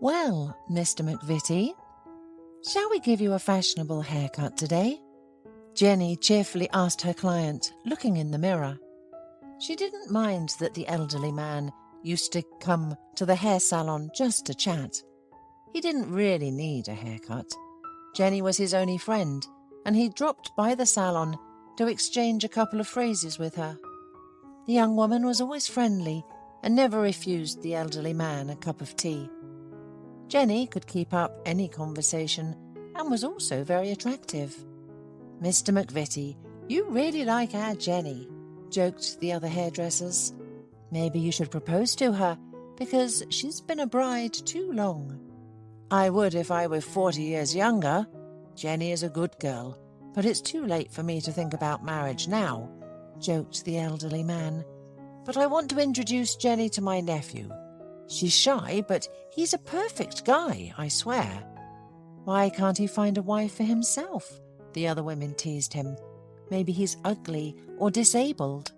Well, Mr. McVitie, shall we give you a fashionable haircut today? Jenny cheerfully asked her client, looking in the mirror. She didn't mind that the elderly man used to come to the hair salon just to chat. He didn't really need a haircut. Jenny was his only friend, and he dropped by the salon to exchange a couple of phrases with her. The young woman was always friendly and never refused the elderly man a cup of tea. Jenny could keep up any conversation and was also very attractive. "Mr. McVitie, you really like our Jenny," joked the other hairdressers. "Maybe you should propose to her, because she's been a bride too long." "I would if I were 40 years younger. Jenny is a good girl, but it's too late for me to think about marriage now," joked the elderly man. "But I want to introduce Jenny to my nephew. She's shy, but he's a perfect guy, I swear." "Why can't he find a wife for himself?" the other women teased him. "Maybe he's ugly or disabled."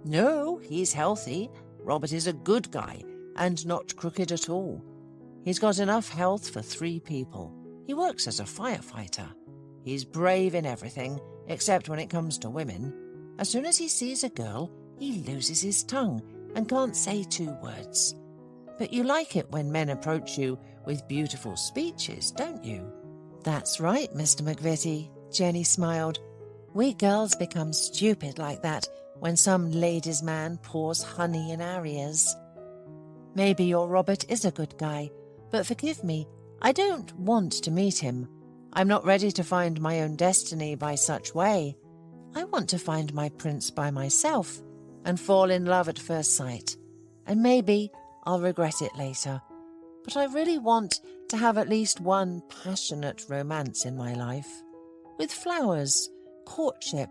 "No, he's healthy. Robert is a good guy and not crooked at all. He's got enough health for 3 people. He works as a firefighter. He's brave in everything, except when it comes to women. As soon as he sees a girl, he loses his tongue and can't say 2 words. But you like it when men approach you with beautiful speeches, don't you?" "That's right, Mr. McVitie," Jenny smiled. "We girls become stupid like that when some ladies' man pours honey in our ears." "Maybe your Robert is a good guy, but forgive me, I don't want to meet him. I'm not ready to find my own destiny by such way. I want to find my prince by myself and fall in love at first sight. And maybe I'll regret it later. But I really want to have at least one passionate romance in my life. With flowers, courtship,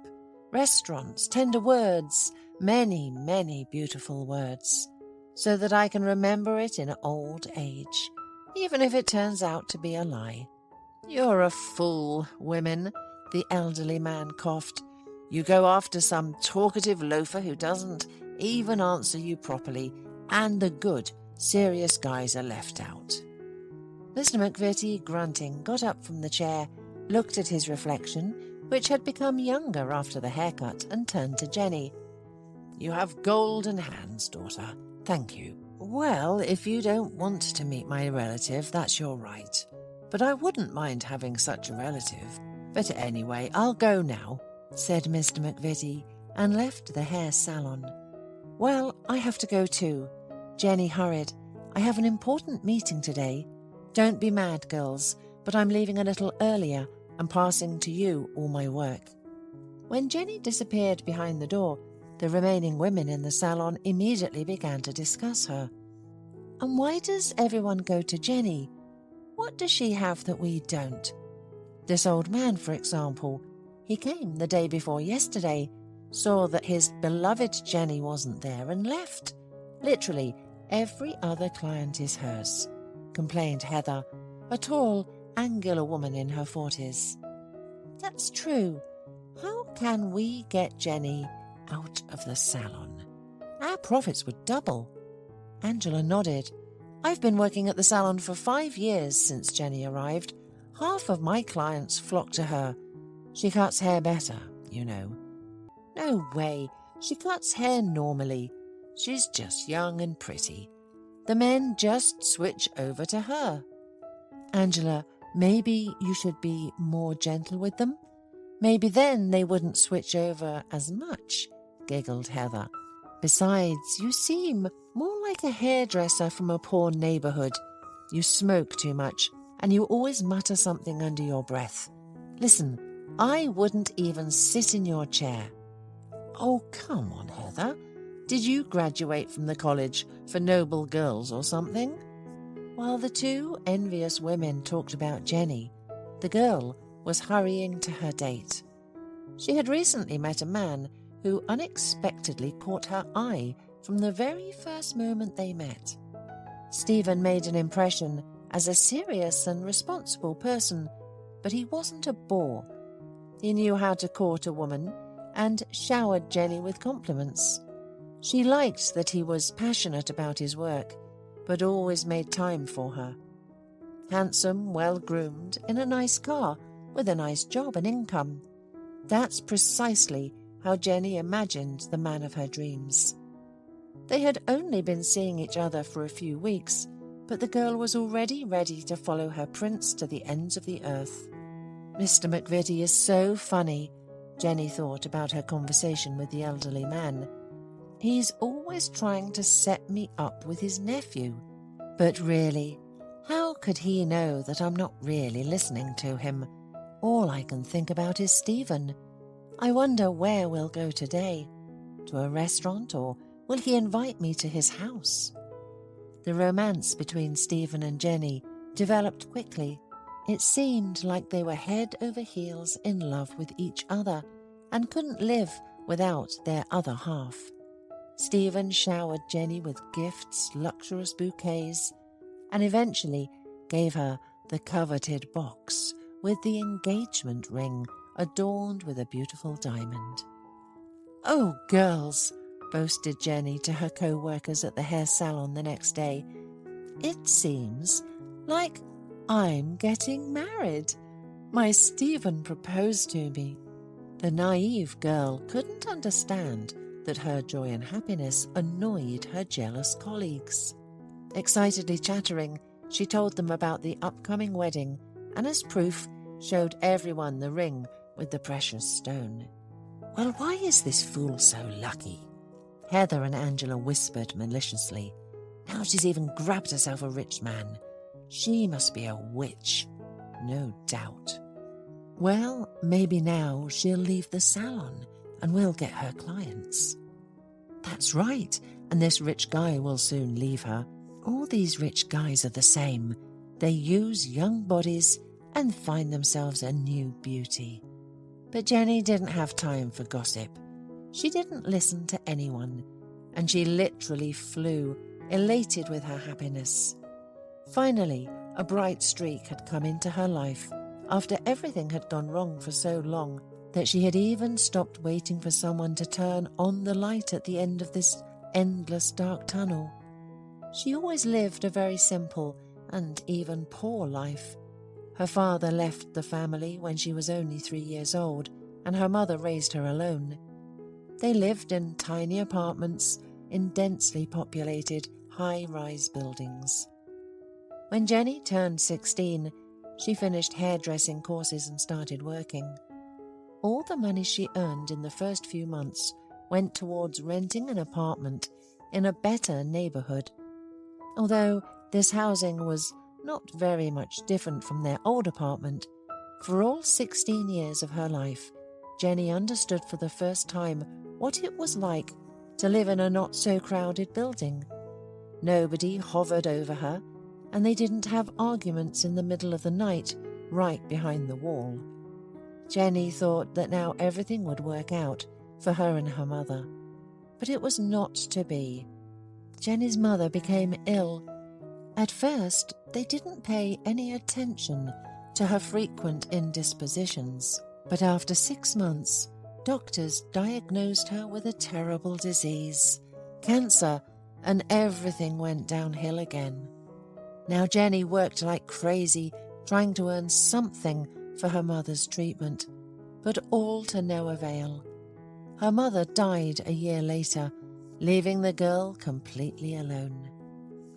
restaurants, tender words, many, many beautiful words, so that I can remember it in old age, even if it turns out to be a lie." "You're a fool, women," the elderly man coughed. "You go after some talkative loafer who doesn't even answer you properly, and the good, serious guys are left out." Mr. McVitie, grunting, got up from the chair, looked at his reflection, which had become younger after the haircut, and turned to Jenny. "You have golden hands, daughter. Thank you." "Well, if you don't want to meet my relative, that's your right. But I wouldn't mind having such a relative. But anyway, I'll go now," said Mr. McVitie, and left the hair salon. "Well, I have to go too." Jenny hurried. "I have an important meeting today. Don't be mad, girls, but I'm leaving a little earlier and passing to you all my work." When Jenny disappeared behind the door, the remaining women in the salon immediately began to discuss her. "And why does everyone go to Jenny? What does she have that we don't? This old man, for example, he came the day before yesterday, saw that his beloved Jenny wasn't there and left. Literally every other client is hers," complained Heather, a tall, angular woman in her 40s. "That's true. How can we get Jenny out of the salon? Our profits would double." Angela nodded. "I've been working at the salon for 5 years since Jenny arrived. Half of my clients flock to her. She cuts hair better, you know." "No way. She cuts hair normally. She's just young and pretty. The men just switch over to her." "Angela, maybe you should be more gentle with them. Maybe then they wouldn't switch over as much," giggled Heather. "Besides, you seem more like a hairdresser from a poor neighborhood. You smoke too much, and you always mutter something under your breath. Listen, I wouldn't even sit in your chair." "Oh, come on, Heather. Did you graduate from the college for noble girls or something?" While the 2 envious women talked about Jenny, the girl was hurrying to her date. She had recently met a man who unexpectedly caught her eye from the very first moment they met. Stephen made an impression as a serious and responsible person, but he wasn't a bore. He knew how to court a woman and showered Jenny with compliments. She liked that he was passionate about his work, but always made time for her. Handsome, well-groomed, in a nice car, with a nice job and income. That's precisely how Jenny imagined the man of her dreams. They had only been seeing each other for a few weeks, but the girl was already ready to follow her prince to the ends of the earth. Mr. McVitie is so funny, Jenny thought about her conversation with the elderly man. He's always trying to set me up with his nephew. But really, how could he know that I'm not really listening to him? All I can think about is Stephen. I wonder where we'll go today. To a restaurant, or will he invite me to his house? The romance between Stephen and Jenny developed quickly. It seemed like they were head over heels in love with each other and couldn't live without their other half. Stephen showered Jenny with gifts, luxurious bouquets, and eventually gave her the coveted box with the engagement ring adorned with a beautiful diamond. "Oh, girls," boasted Jenny to her co-workers at the hair salon the next day, "it seems like I'm getting married. My Stephen proposed to me." The naive girl couldn't understand that her joy and happiness annoyed her jealous colleagues. Excitedly chattering, she told them about the upcoming wedding and as proof showed everyone the ring with the precious stone. "Well, why is this fool so lucky?" Heather and Angela whispered maliciously. "Now she's even grabbed herself a rich man. She must be a witch, no doubt." "Well, maybe now she'll leave the salon and we'll get her clients." "That's right, and this rich guy will soon leave her. All these rich guys are the same. They use young bodies and find themselves a new beauty." But Jenny didn't have time for gossip. She didn't listen to anyone, and she literally flew, elated with her happiness. Finally, a bright streak had come into her life after everything had gone wrong for so long that she had even stopped waiting for someone to turn on the light at the end of this endless dark tunnel. She always lived a very simple and even poor life. Her father left the family when she was only 3 years old, and her mother raised her alone. They lived in tiny apartments in densely populated, high-rise buildings. When Jenny turned 16, she finished hairdressing courses and started working. All the money she earned in the first few months went towards renting an apartment in a better neighborhood. Although this housing was not very much different from their old apartment, for all 16 years of her life, Jenny understood for the first time what it was like to live in a not-so-crowded building. Nobody hovered over her, and they didn't have arguments in the middle of the night right behind the wall. Jenny thought that now everything would work out for her and her mother. But it was not to be. Jenny's mother became ill. At first, they didn't pay any attention to her frequent indispositions, but after 6 months, doctors diagnosed her with a terrible disease, cancer, and everything went downhill again. Now Jenny worked like crazy, trying to earn something for her mother's treatment, but all to no avail. Her mother died a year later, leaving the girl completely alone.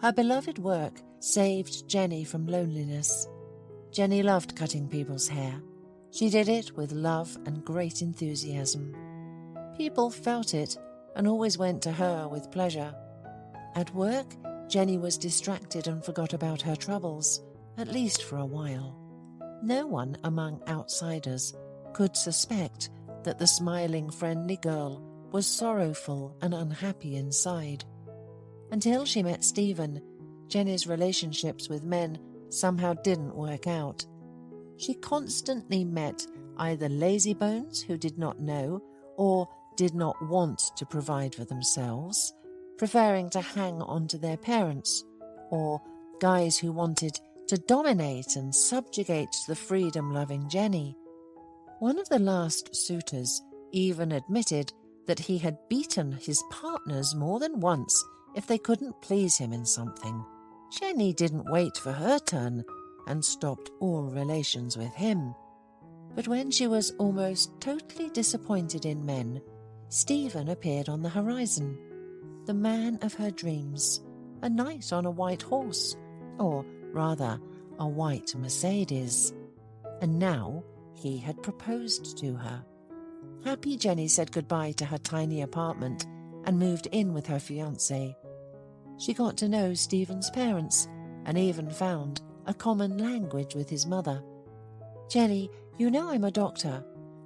Her beloved work saved Jenny from loneliness. Jenny loved cutting people's hair. She did it with love and great enthusiasm. People felt it and always went to her with pleasure. At work, Jenny was distracted and forgot about her troubles, at least for a while. No one among outsiders could suspect that the smiling, friendly girl was sorrowful and unhappy inside. Until she met Stephen, Jenny's relationships with men somehow didn't work out. She constantly met either lazybones who did not know or did not want to provide for themselves, preferring to hang on to their parents, or guys who wanted to dominate and subjugate the freedom-loving Jenny. One of the last suitors even admitted that he had beaten his partners more than once if they couldn't please him in something. Jenny didn't wait for her turn and stopped all relations with him. But when she was almost totally disappointed in men, Stephen appeared on the horizon, the man of her dreams, a knight on a white horse, or rather, a white Mercedes. And now he had proposed to her. Happy Jenny said goodbye to her tiny apartment and moved in with her fiancé. She got to know Stephen's parents and even found a common language with his mother. "Jenny, you know I'm a doctor.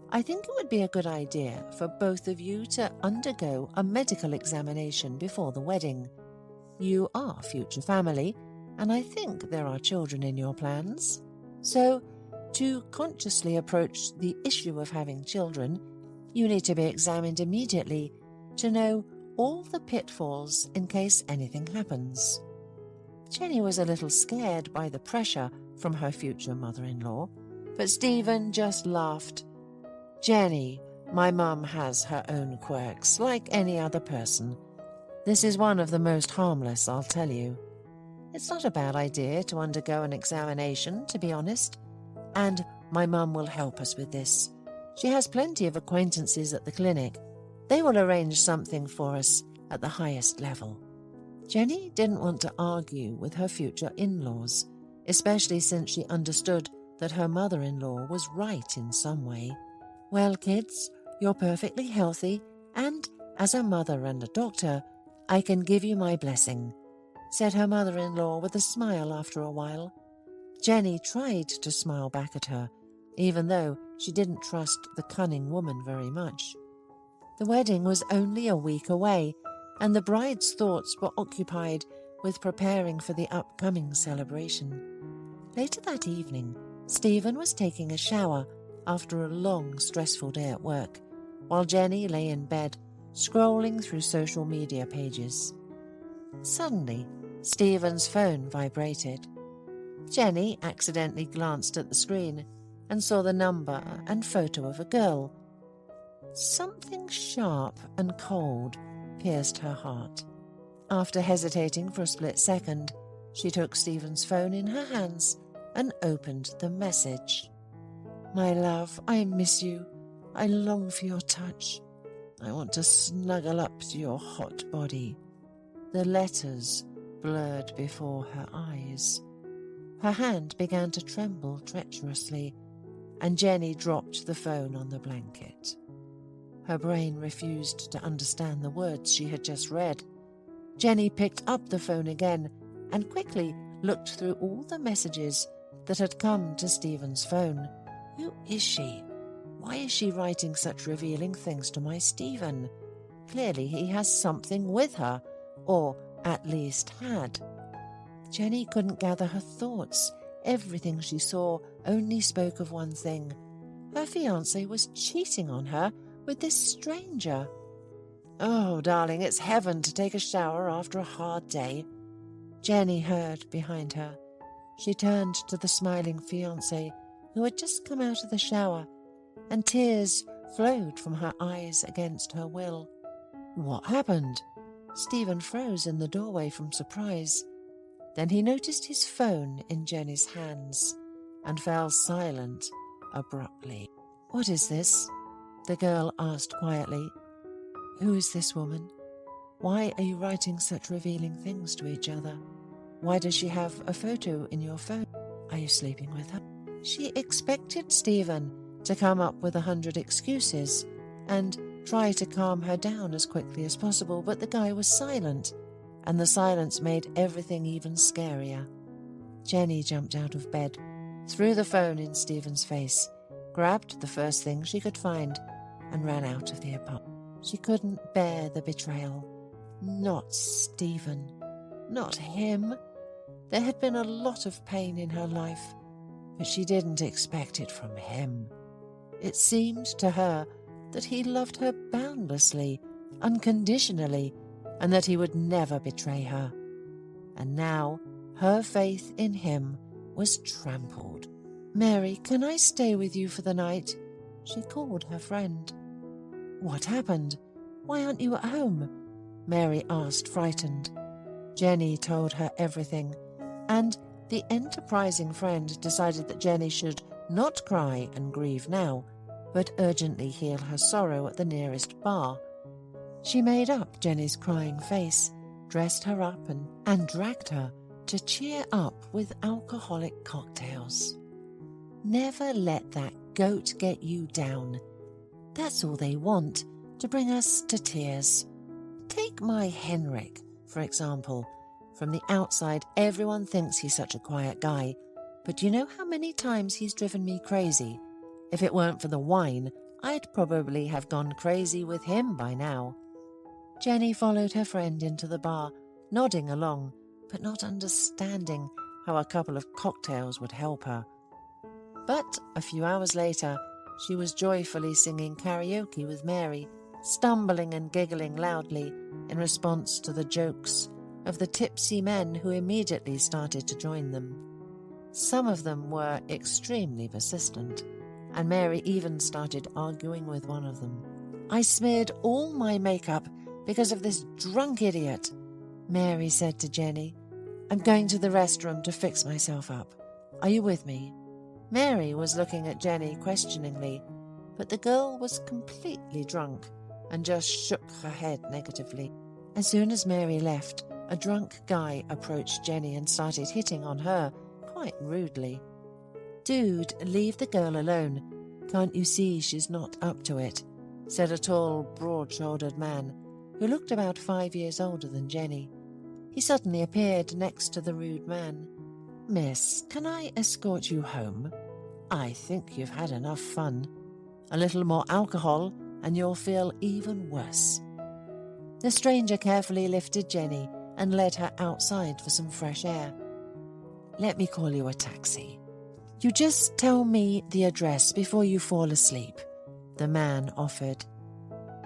I think it would be a good idea for both of you to undergo a medical examination before the wedding. You are future family, and I think there are children in your plans. So, to consciously approach the issue of having children, you need to be examined immediately to know all the pitfalls in case anything happens." Jenny was a little scared by the pressure from her future mother-in-law, but Stephen just laughed. "Jenny, my mum has her own quirks, like any other person. This is one of the most harmless, I'll tell you. It's not a bad idea to undergo an examination, to be honest, and my mum will help us with this. She has plenty of acquaintances at the clinic. They will arrange something for us at the highest level." Jenny didn't want to argue with her future in-laws, especially since she understood that her mother-in-law was right in some way. "Well, kids, you're perfectly healthy, and as a mother and a doctor, I can give you my blessing," said her mother-in-law with a smile after a while. Jenny tried to smile back at her, even though she didn't trust the cunning woman very much. The wedding was only a week away, and the bride's thoughts were occupied with preparing for the upcoming celebration. Later that evening, Stephen was taking a shower after a long, stressful day at work, while Jenny lay in bed, scrolling through social media pages. Suddenly, Stephen's phone vibrated. Jenny accidentally glanced at the screen and saw the number and photo of a girl. Something sharp and cold pierced her heart. After hesitating for a split second, she took Stephen's phone in her hands and opened the message. "My love, I miss you. I long for your touch. I want to snuggle up to your hot body." The letters blurred before her eyes. Her hand began to tremble treacherously, and Jenny dropped the phone on the blanket. Her brain refused to understand the words she had just read. Jenny picked up the phone again and quickly looked through all the messages that had come to Stephen's phone. Who is she? Why is she writing such revealing things to my Stephen? Clearly he has something with her, or at least had. Jenny couldn't gather her thoughts. Everything she saw only spoke of one thing. Her fiancé was cheating on her with this stranger. "Oh, darling, it's heaven to take a shower after a hard day," Jenny heard behind her. She turned to the smiling fiancé, who had just come out of the shower, and tears flowed from her eyes against her will. What happened? Stephen froze in the doorway from surprise. Then he noticed his phone in Jenny's hands and fell silent abruptly. "What is this?" the girl asked quietly. "Who is this woman? Why are you writing such revealing things to each other? Why does she have a photo in your phone? Are you sleeping with her?" She expected Stephen to come up with 100 excuses and try to calm her down as quickly as possible, but the guy was silent, and the silence made everything even scarier. Jenny jumped out of bed, threw the phone in Stephen's face, grabbed the first thing she could find, and ran out of the apartment. She couldn't bear the betrayal. Not Stephen. Not him. There had been a lot of pain in her life, but she didn't expect it from him. It seemed to her that he loved her boundlessly, unconditionally, and that he would never betray her. And now her faith in him was trampled. "Mary, can I stay with you for the night?" she called her friend. "What happened? Why aren't you at home?" Mary asked, frightened. Jenny told her everything, and the enterprising friend decided that Jenny should not cry and grieve now, but urgently heal her sorrow at the nearest bar. She made up Jenny's crying face, dressed her up and dragged her to cheer up with alcoholic cocktails. Never let that goat get you down. That's all they want, to bring us to tears. Take my Henrik, for example. From the outside, everyone thinks he's such a quiet guy, but do you know how many times he's driven me crazy? If it weren't for the wine, I'd probably have gone crazy with him by now. Jenny followed her friend into the bar, nodding along, but not understanding how a couple of cocktails would help her. But a few hours later, she was joyfully singing karaoke with Mary, stumbling and giggling loudly in response to the jokes of the tipsy men who immediately started to join them. Some of them were extremely persistent, and Mary even started arguing with one of them. "I smeared all my makeup because of this drunk idiot," Mary said to Jenny. "I'm going to the restroom to fix myself up. Are you with me?" Mary was looking at Jenny questioningly, but the girl was completely drunk and just shook her head negatively. As soon as Mary left, a drunk guy approached Jenny and started hitting on her, quite rudely. "Dude, leave the girl alone. Can't you see she's not up to it?" said a tall, broad-shouldered man who looked about 5 years older than Jenny. He suddenly appeared next to the rude man. "Miss, can I escort you home? I think you've had enough fun. A little more alcohol and you'll feel even worse." The stranger carefully lifted Jenny and led her outside for some fresh air. "Let me call you a taxi. You just tell me the address before you fall asleep," the man offered.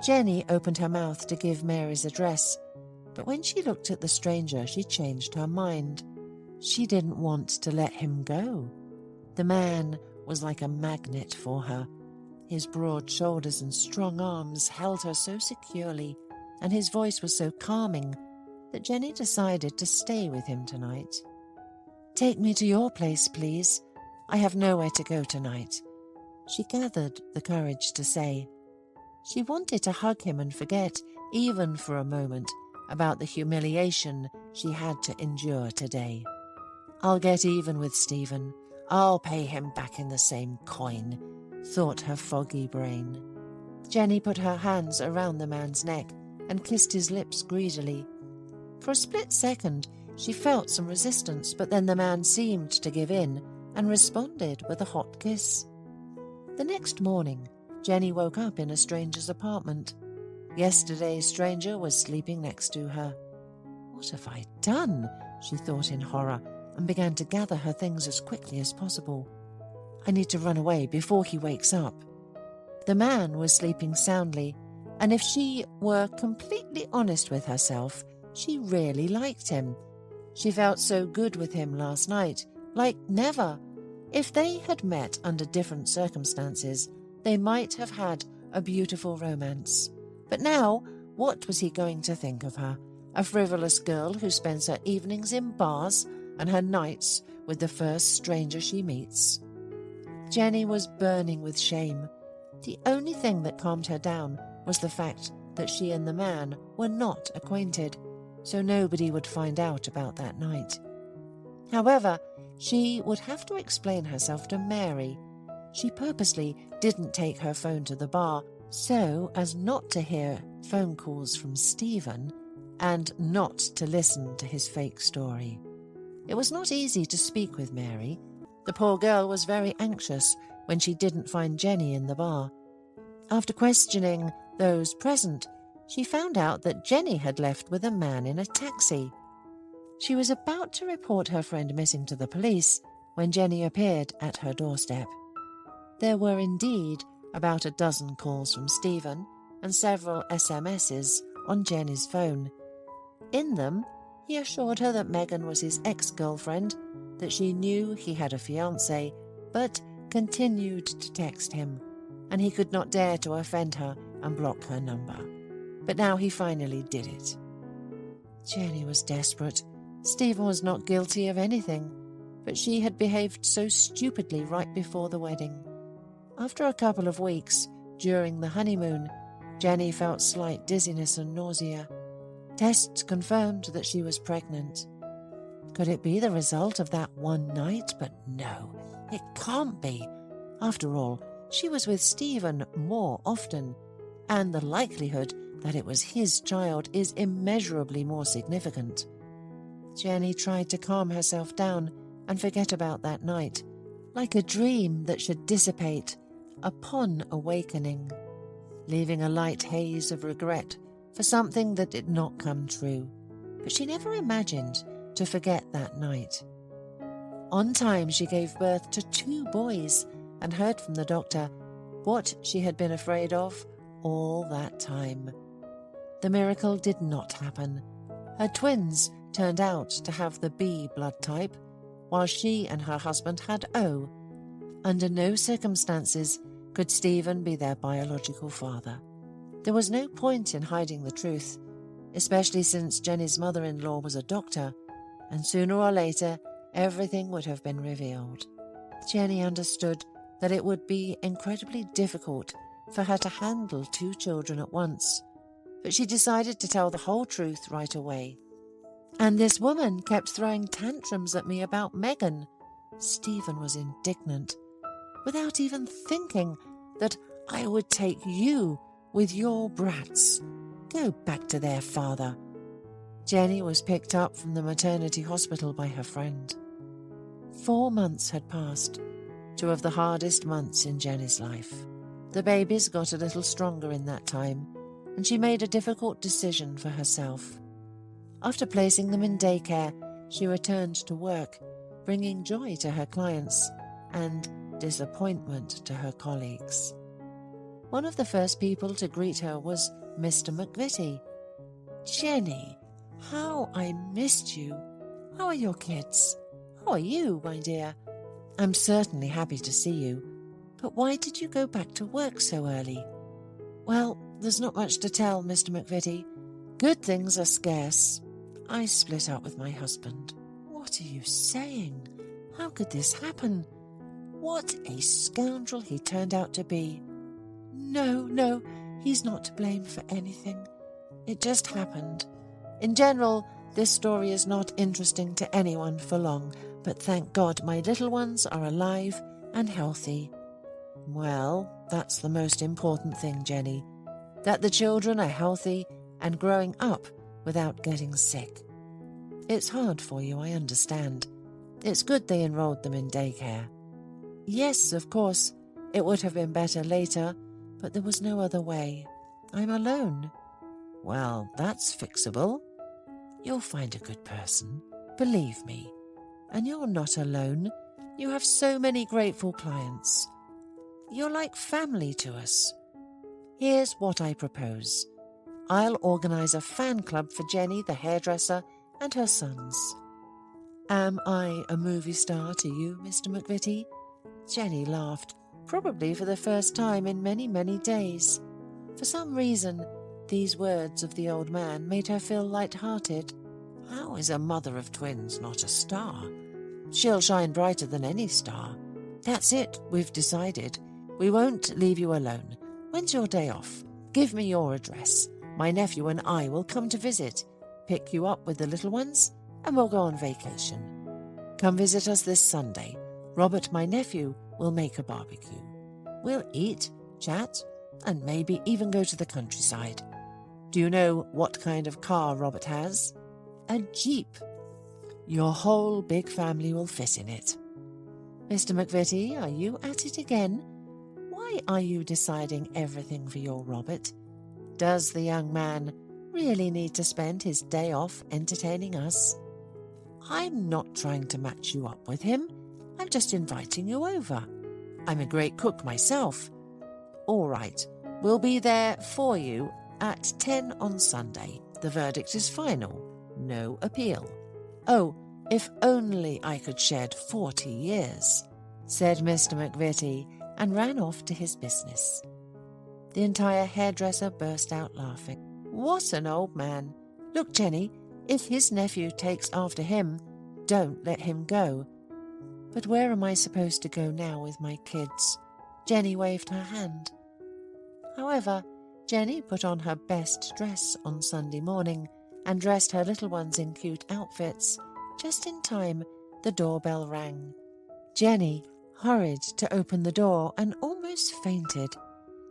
Jenny opened her mouth to give Mary's address, but when she looked at the stranger, she changed her mind. She didn't want to let him go. The man was like a magnet for her. His broad shoulders and strong arms held her so securely, and his voice was so calming that Jenny decided to stay with him tonight. "Take me to your place, please. I have nowhere to go tonight," she gathered the courage to say. She wanted to hug him and forget, even for a moment, about the humiliation she had to endure today. "I'll get even with Stephen. I'll pay him back in the same coin," thought her foggy brain. Jenny put her hands around the man's neck and kissed his lips greedily. For a split second, she felt some resistance, but then the man seemed to give in and responded with a hot kiss. The next morning, Jenny woke up in a stranger's apartment. Yesterday's stranger was sleeping next to her. "What have I done?" she thought in horror, and began to gather her things as quickly as possible. "I need to run away before he wakes up." The man was sleeping soundly, and if she were completely honest with herself, she really liked him. She felt so good with him last night, like never. If they had met under different circumstances, they might have had a beautiful romance. But now, what was he going to think of her? A frivolous girl who spends her evenings in bars and her nights with the first stranger she meets. Jenny was burning with shame. The only thing that calmed her down was the fact that she and the man were not acquainted, so nobody would find out about that night. However, she would have to explain herself to Mary. She purposely didn't take her phone to the bar so as not to hear phone calls from Stephen and not to listen to his fake story. It was not easy to speak with Mary. The poor girl was very anxious when she didn't find Jenny in the bar. After questioning those present, she found out that Jenny had left with a man in a taxi. She was about to report her friend missing to the police when Jenny appeared at her doorstep. There were indeed about a dozen calls from Stephen and several SMSs on Jenny's phone. In them, he assured her that Megan was his ex-girlfriend, that she knew he had a fiancé, but continued to text him, and he could not dare to offend her and block her number. But now he finally did it. Jenny was desperate. Stephen was not guilty of anything, but she had behaved so stupidly right before the wedding. After a couple of weeks, during the honeymoon, Jenny felt slight dizziness and nausea. Tests confirmed that she was pregnant. Could it be the result of that one night? But no, it can't be. After all, she was with Stephen more often, and the likelihood that it was his child is immeasurably more significant. Jenny tried to calm herself down and forget about that night, like a dream that should dissipate upon awakening, leaving a light haze of regret for something that did not come true. But she never imagined to forget that night. On time, she gave birth to 2 boys and heard from the doctor what she had been afraid of all that time. The miracle did not happen. Her twins turned out to have the B blood type, while she and her husband had O. Under no circumstances could Stephen be their biological father. There was no point in hiding the truth, especially since Jenny's mother-in-law was a doctor, and sooner or later everything would have been revealed. Jenny understood that it would be incredibly difficult for her to handle 2 children at once, but she decided to tell the whole truth right away. And this woman kept throwing tantrums at me about Megan. Stephen was indignant, without even thinking that I would take you with your brats. Go back to their father. Jenny was picked up from the maternity hospital by her friend. 4 months had passed, 2 of the hardest months in Jenny's life. The babies got a little stronger in that time, and she made a difficult decision for herself. After placing them in daycare, she returned to work, bringing joy to her clients and disappointment to her colleagues. One of the first people to greet her was Mr. McVitie. "Jenny, how I missed you. How are your kids? How are you, my dear? I'm certainly happy to see you, but why did you go back to work so early?" "Well, there's not much to tell, Mr. McVitie. Good things are scarce. I split up with my husband." "What are you saying? How could this happen? What a scoundrel he turned out to be." No, he's not to blame for anything. It just happened. In general, this story is not interesting to anyone for long, but thank God my little ones are alive and healthy. Well, that's the most important thing, Jenny, that the children are healthy and growing up without getting sick. It's hard for you, I understand. It's good they enrolled them in daycare. Yes, of course, it would have been better later, but there was no other way. I'm alone. Well, that's fixable. You'll find a good person, believe me. And you're not alone. You have so many grateful clients. You're like family to us. Here's what I propose. I'll organise a fan club for Jenny, the hairdresser, and her sons. Am I a movie star to you, Mr. McVitie? Jenny laughed, probably for the first time in many, many days. For some reason, these words of the old man made her feel light-hearted. How is a mother of twins not a star? She'll shine brighter than any star. That's it, we've decided. We won't leave you alone. When's your day off? Give me your address. My nephew and I will come to visit, pick you up with the little ones, and we'll go on vacation. Come visit us this Sunday. Robert, my nephew, will make a barbecue. We'll eat, chat, and maybe even go to the countryside. Do you know what kind of car Robert has? A Jeep. Your whole big family will fit in it. Mr. McVitie, are you at it again? Why are you deciding everything for your Robert? Does the young man really need to spend his day off entertaining us? I'm not trying to match you up with him. I'm just inviting you over. I'm a great cook myself. All right, we'll be there for you at 10 on Sunday. The verdict is final. No appeal. Oh, if only I could shed 40 years, said Mr. McVitie, and ran off to his business. The entire hairdresser burst out laughing. What an old man. Look, Jenny, If his nephew takes after him, don't let him go. But where am I supposed to go now with my kids? Jenny waved her hand. However, Jenny put on her best dress on Sunday morning and dressed her little ones in cute outfits. Just in time, the doorbell rang. Jenny hurried to open the door and almost fainted.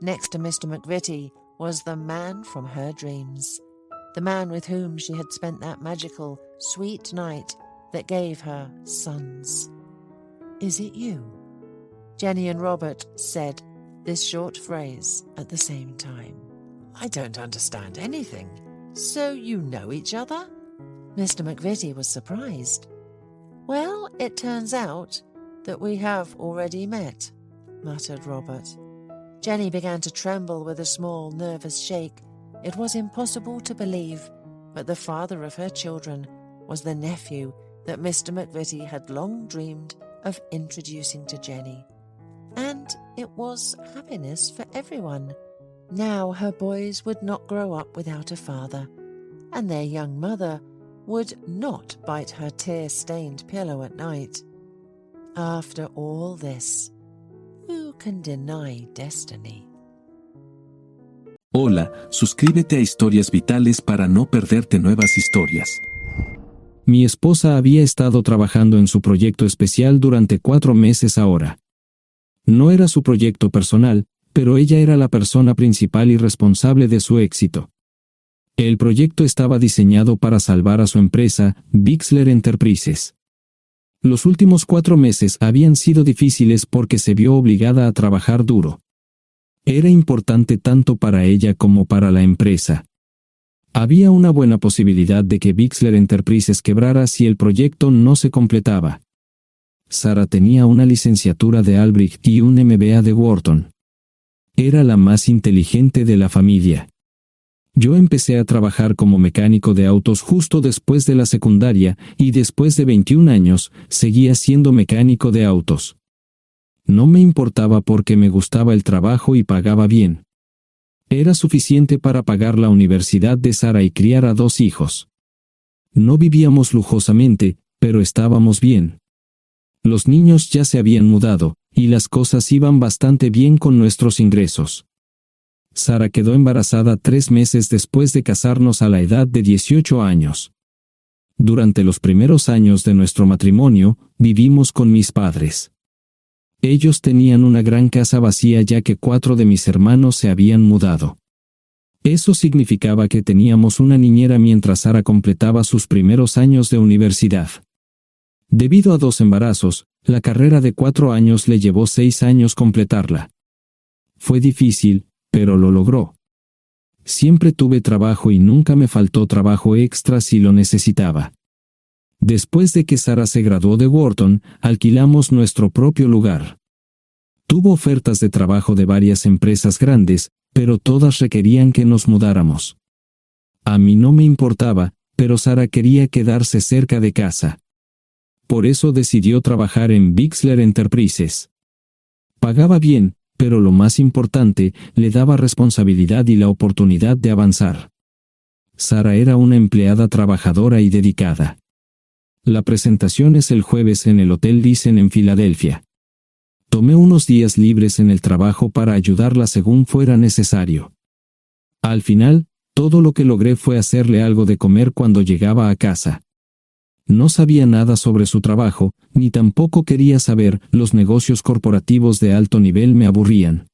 Next to Mr. McVitie was the man from her dreams, the man with whom she had spent that magical, sweet night that gave her sons. "Is it you?" Jenny and Robert said this short phrase at the same time. "I don't understand anything. So you know each other?" Mr. McVitie was surprised. "Well, it turns out that we have already met," muttered Robert. Jenny began to tremble with a small, nervous shake. It was impossible to believe, but the father of her children was the nephew that Mr. McVitie had long dreamed of introducing to Jenny. And it was happiness for everyone. Now her boys would not grow up without a father, and their young mother would not bite her tear-stained pillow at night. After all this, who can deny destiny? Hola, suscríbete a Historias Vitales para no perderte nuevas historias. Mi esposa había estado trabajando en su proyecto especial durante 4 meses ahora. No era su proyecto personal, pero ella era la persona principal y responsable de su éxito. El proyecto estaba diseñado para salvar a su empresa, Bixler Enterprises. Los últimos 4 meses habían sido difíciles porque se vio obligada a trabajar duro. Era importante tanto para ella como para la empresa. Había una buena posibilidad de que Bixler Enterprises quebrara si el proyecto no se completaba. Sarah tenía una licenciatura de Albrecht y un MBA de Wharton. Era la más inteligente de la familia. Yo empecé a trabajar como mecánico de autos justo después de la secundaria y después de 21 años seguía siendo mecánico de autos. No me importaba porque me gustaba el trabajo y pagaba bien. Era suficiente para pagar la universidad de Sarah y criar a 2 hijos. No vivíamos lujosamente, pero estábamos bien. Los niños ya se habían mudado, y las cosas iban bastante bien con nuestros ingresos. Sarah quedó embarazada 3 meses después de casarnos a la edad de 18 años. Durante los primeros años de nuestro matrimonio, vivimos con mis padres. Ellos tenían una gran casa vacía ya que 4 de mis hermanos se habían mudado. Eso significaba que teníamos una niñera mientras Sarah completaba sus primeros años de universidad. Debido a 2 embarazos, la carrera de 4 años le llevó 6 años completarla. Fue difícil, pero lo logró. Siempre tuve trabajo y nunca me faltó trabajo extra si lo necesitaba. Después de que Sarah se graduó de Wharton, alquilamos nuestro propio lugar. Tuvo ofertas de trabajo de varias empresas grandes, pero todas requerían que nos mudáramos. A mí no me importaba, pero Sarah quería quedarse cerca de casa. Por eso decidió trabajar en Bixler Enterprises. Pagaba bien, pero lo más importante, le daba responsabilidad y la oportunidad de avanzar. Sarah era una empleada trabajadora y dedicada. La presentación es el jueves en el Hotel Thyssen en Filadelfia. Tomé unos días libres en el trabajo para ayudarla según fuera necesario. Al final, todo lo que logré fue hacerle algo de comer cuando llegaba a casa. No sabía nada sobre su trabajo, ni tampoco quería saber, los negocios corporativos de alto nivel me aburrían.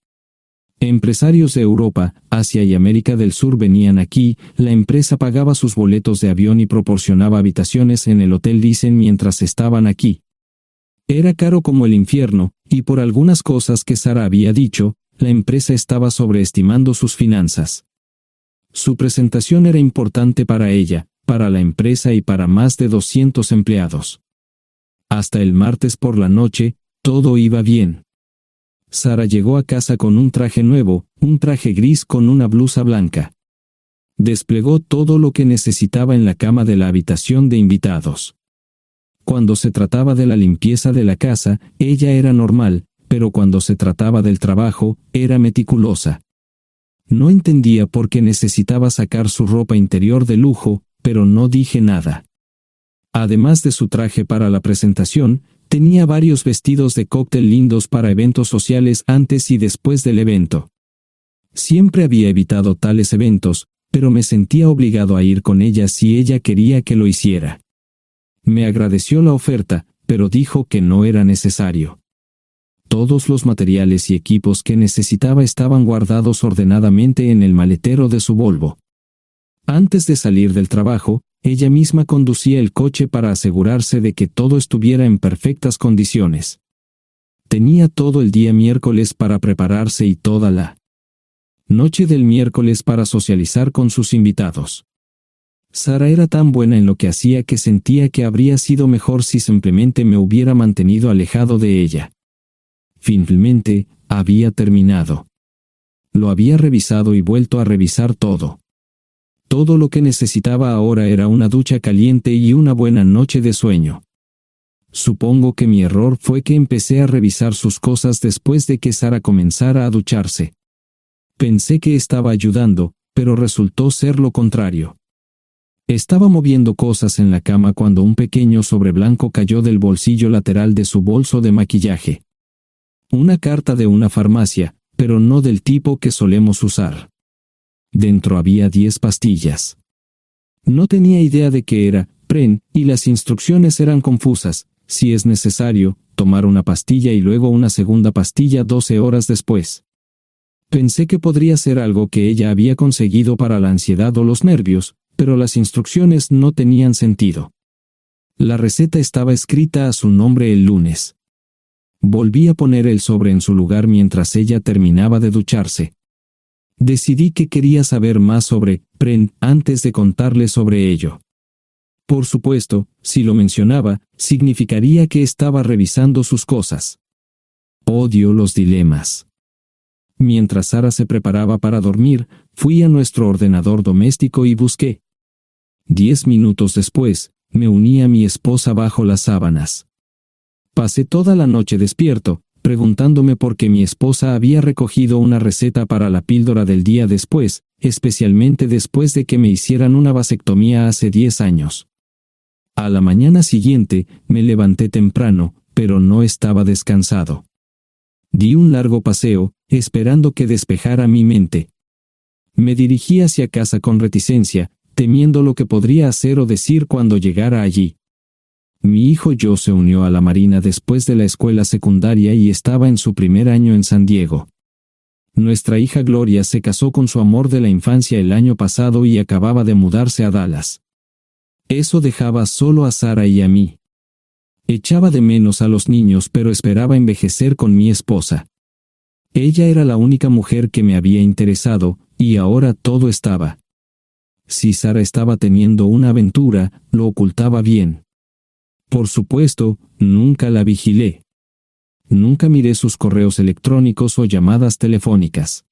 Empresarios de Europa, Asia y América del Sur venían aquí, la empresa pagaba sus boletos de avión y proporcionaba habitaciones en el Hotel Thyssen mientras estaban aquí. Era caro como el infierno, y por algunas cosas que Sarah había dicho, la empresa estaba sobreestimando sus finanzas. Su presentación era importante para ella, para la empresa y para más de 200 empleados. Hasta el martes por la noche, todo iba bien. Sarah llegó a casa con un traje nuevo, un traje gris con una blusa blanca. Desplegó todo lo que necesitaba en la cama de la habitación de invitados. Cuando se trataba de la limpieza de la casa, ella era normal, pero cuando se trataba del trabajo, era meticulosa. No entendía por qué necesitaba sacar su ropa interior de lujo, pero no dije nada. Además de su traje para la presentación, tenía varios vestidos de cóctel lindos para eventos sociales antes y después del evento. Siempre había evitado tales eventos, pero me sentía obligado a ir con ella si ella quería que lo hiciera. Me agradeció la oferta, pero dijo que no era necesario. Todos los materiales y equipos que necesitaba estaban guardados ordenadamente en el maletero de su Volvo. Antes de salir del trabajo, ella misma conducía el coche para asegurarse de que todo estuviera en perfectas condiciones. Tenía todo el día miércoles para prepararse y toda la noche del miércoles para socializar con sus invitados. Sara era tan buena en lo que hacía que sentía que habría sido mejor si simplemente me hubiera mantenido alejado de ella. Finalmente, había terminado. Lo había revisado y vuelto a revisar todo. Todo lo que necesitaba ahora era una ducha caliente y una buena noche de sueño. Supongo que mi error fue que empecé a revisar sus cosas después de que Sara comenzara a ducharse. Pensé que estaba ayudando, pero resultó ser lo contrario. Estaba moviendo cosas en la cama cuando un pequeño sobre blanco cayó del bolsillo lateral de su bolso de maquillaje. Una carta de una farmacia, pero no del tipo que solemos usar. Dentro había 10 pastillas. No tenía idea de qué era, Pren, y las instrucciones eran confusas. Si es necesario, tomar una pastilla y luego una segunda pastilla 12 horas después. Pensé que podría ser algo que ella había conseguido para la ansiedad o los nervios, pero las instrucciones no tenían sentido. La receta estaba escrita a su nombre el lunes. Volví a poner el sobre en su lugar mientras ella terminaba de ducharse. Decidí que quería saber más sobre Pren antes de contarle sobre ello. Por supuesto, si lo mencionaba, significaría que estaba revisando sus cosas. Odio los dilemas. Mientras Sara se preparaba para dormir, fui a nuestro ordenador doméstico y busqué. 10 minutos después, me uní a mi esposa bajo las sábanas. Pasé toda la noche despierto, preguntándome por qué mi esposa había recogido una receta para la píldora del día después, especialmente después de que me hicieran una vasectomía hace 10 años. A la mañana siguiente, me levanté temprano, pero no estaba descansado. Di un largo paseo, esperando que despejara mi mente. Me dirigí hacia casa con reticencia, temiendo lo que podría hacer o decir cuando llegara allí. Mi hijo Joe se unió a la Marina después de la escuela secundaria y estaba en su primer año en San Diego. Nuestra hija Gloria se casó con su amor de la infancia el año pasado y acababa de mudarse a Dallas. Eso dejaba solo a Sara y a mí. Echaba de menos a los niños, pero esperaba envejecer con mi esposa. Ella era la única mujer que me había interesado, y ahora todo estaba. Si Sara estaba teniendo una aventura, lo ocultaba bien. Por supuesto, nunca la vigilé. Nunca miré sus correos electrónicos o llamadas telefónicas.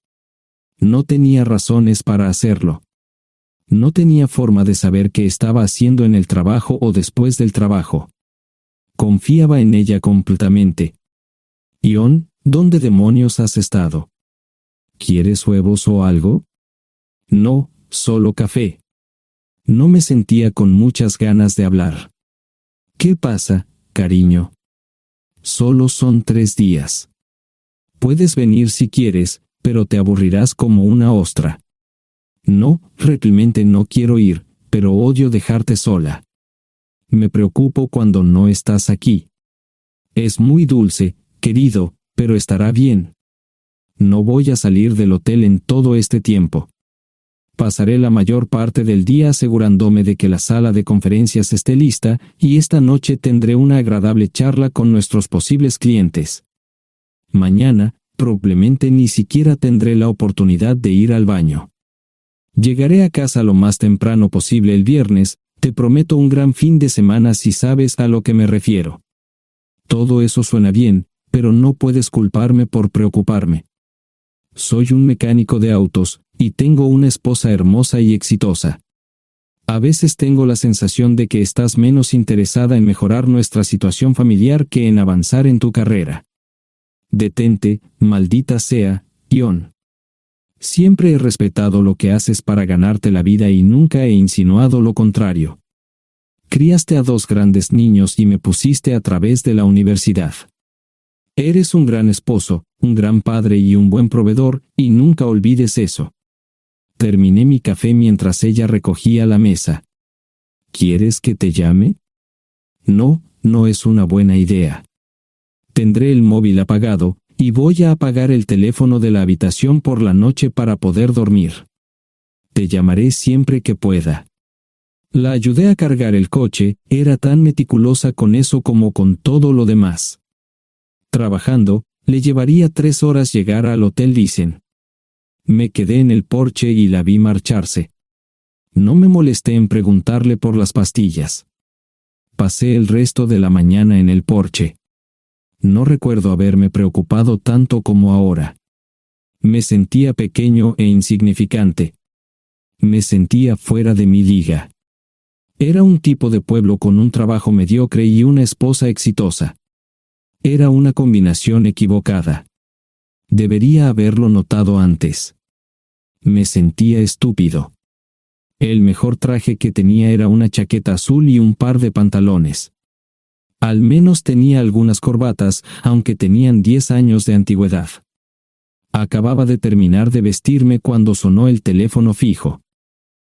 No tenía razones para hacerlo. No tenía forma de saber qué estaba haciendo en el trabajo o después del trabajo. Confiaba en ella completamente. Ion, ¿dónde demonios has estado? ¿Quieres huevos o algo? No, solo café. No me sentía con muchas ganas de hablar. ¿Qué pasa, cariño? Solo son 3 días. Puedes venir si quieres, pero te aburrirás como una ostra. No, realmente no quiero ir, pero odio dejarte sola. Me preocupo cuando no estás aquí. Es muy dulce, querido, pero estará bien. No voy a salir del hotel en todo este tiempo. Pasaré la mayor parte del día asegurándome de que la sala de conferencias esté lista, y esta noche tendré una agradable charla con nuestros posibles clientes. Mañana, probablemente ni siquiera tendré la oportunidad de ir al baño. Llegaré a casa lo más temprano posible el viernes, te prometo un gran fin de semana si sabes a lo que me refiero. Todo eso suena bien, pero no puedes culparme por preocuparme. Soy un mecánico de autos, y tengo una esposa hermosa y exitosa. A veces tengo la sensación de que estás menos interesada en mejorar nuestra situación familiar que en avanzar en tu carrera. Detente, maldita sea, Ion. Siempre he respetado lo que haces para ganarte la vida y nunca he insinuado lo contrario. Criaste a 2 grandes niños y me pusiste a través de la universidad. Eres un gran esposo, un gran padre y un buen proveedor, y nunca olvides eso. Terminé mi café mientras ella recogía la mesa. ¿Quieres que te llame? No, no es una buena idea. Tendré el móvil apagado, y voy a apagar el teléfono de la habitación por la noche para poder dormir. Te llamaré siempre que pueda. La ayudé a cargar el coche, era tan meticulosa con eso como con todo lo demás. Trabajando, le llevaría 3 horas llegar al Hotel Lysen. Me quedé en el porche y la vi marcharse. No me molesté en preguntarle por las pastillas. Pasé el resto de la mañana en el porche. No recuerdo haberme preocupado tanto como ahora. Me sentía pequeño e insignificante. Me sentía fuera de mi liga. Era un tipo de pueblo con un trabajo mediocre y una esposa exitosa. Era una combinación equivocada. Debería haberlo notado antes. Me sentía estúpido. El mejor traje que tenía era una chaqueta azul y un par de pantalones. Al menos tenía algunas corbatas, aunque tenían 10 años de antigüedad. Acababa de terminar de vestirme cuando sonó el teléfono fijo.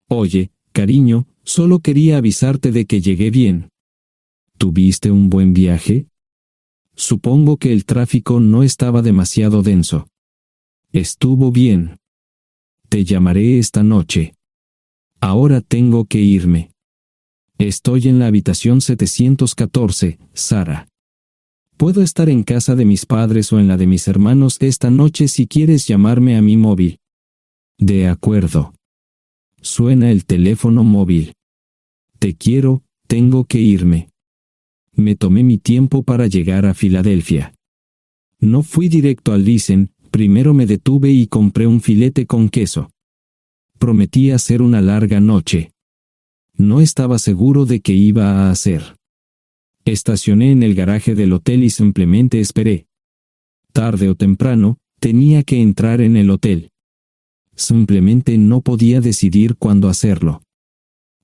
Oye, cariño, solo quería avisarte de que llegué bien. ¿Tuviste un buen viaje? Supongo que el tráfico no estaba demasiado denso. Estuvo bien. Te llamaré esta noche. Ahora tengo que irme. Estoy en la habitación 714, Sara. Puedo estar en casa de mis padres o en la de mis hermanos esta noche si quieres llamarme a mi móvil. De acuerdo. Suena el teléfono móvil. Te quiero, tengo que irme. Me tomé mi tiempo para llegar a Filadelfia. No fui directo al Lysen, primero me detuve y compré un filete con queso. Prometí hacer una larga noche. No estaba seguro de qué iba a hacer. Estacioné en el garaje del hotel y simplemente esperé. Tarde o temprano, tenía que entrar en el hotel. Simplemente no podía decidir cuándo hacerlo.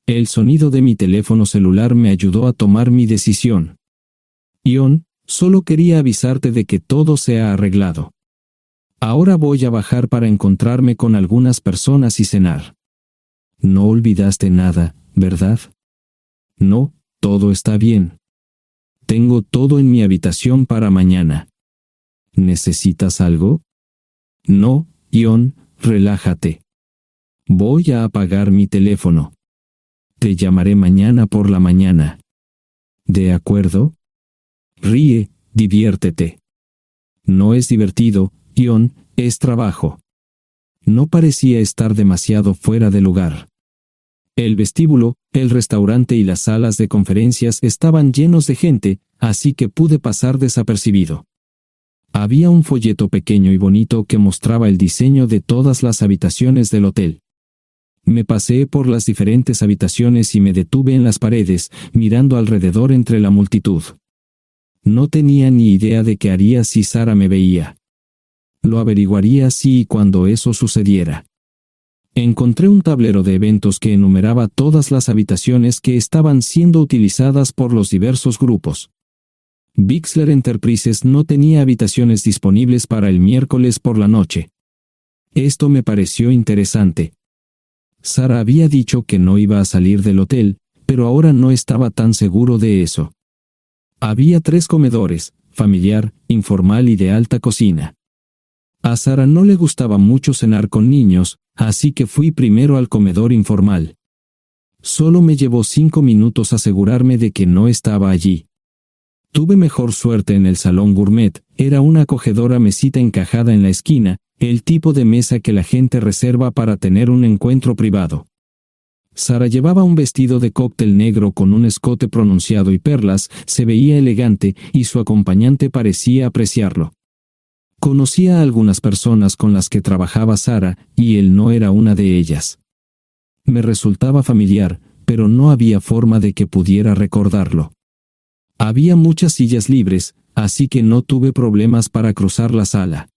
El sonido de mi teléfono celular me ayudó a tomar mi decisión. Ion, solo quería avisarte de que todo se ha arreglado. Ahora voy a bajar para encontrarme con algunas personas y cenar. No olvidaste nada, ¿verdad? No, todo está bien. Tengo todo en mi habitación para mañana. ¿Necesitas algo? No, Ion, relájate. Voy a apagar mi teléfono. Te llamaré mañana por la mañana. ¿De acuerdo? Ríe, diviértete. No es divertido, Ion, es trabajo. No parecía estar demasiado fuera de lugar. El vestíbulo, el restaurante y las salas de conferencias estaban llenos de gente, así que pude pasar desapercibido. Había un folleto pequeño y bonito que mostraba el diseño de todas las habitaciones del hotel. Me paseé por las diferentes habitaciones y me detuve en las paredes, mirando alrededor entre la multitud. No tenía ni idea de qué haría si Sara me veía. Lo averiguaría si y cuando eso sucediera. Encontré un tablero de eventos que enumeraba todas las habitaciones que estaban siendo utilizadas por los diversos grupos. Bixler Enterprises no tenía habitaciones disponibles para el miércoles por la noche. Esto me pareció interesante. Sara había dicho que no iba a salir del hotel, pero ahora no estaba tan seguro de eso. Había 3 comedores, familiar, informal y de alta cocina. A Sara no le gustaba mucho cenar con niños, así que fui primero al comedor informal. Solo me llevó 5 minutos asegurarme de que no estaba allí. Tuve mejor suerte en el salón gourmet, era una acogedora mesita encajada en la esquina, el tipo de mesa que la gente reserva para tener un encuentro privado. Sara llevaba un vestido de cóctel negro con un escote pronunciado y perlas, se veía elegante y su acompañante parecía apreciarlo. Conocía a algunas personas con las que trabajaba Sara, y él no era una de ellas. Me resultaba familiar, pero no había forma de que pudiera recordarlo. Había muchas sillas libres, así que no tuve problemas para cruzar la sala.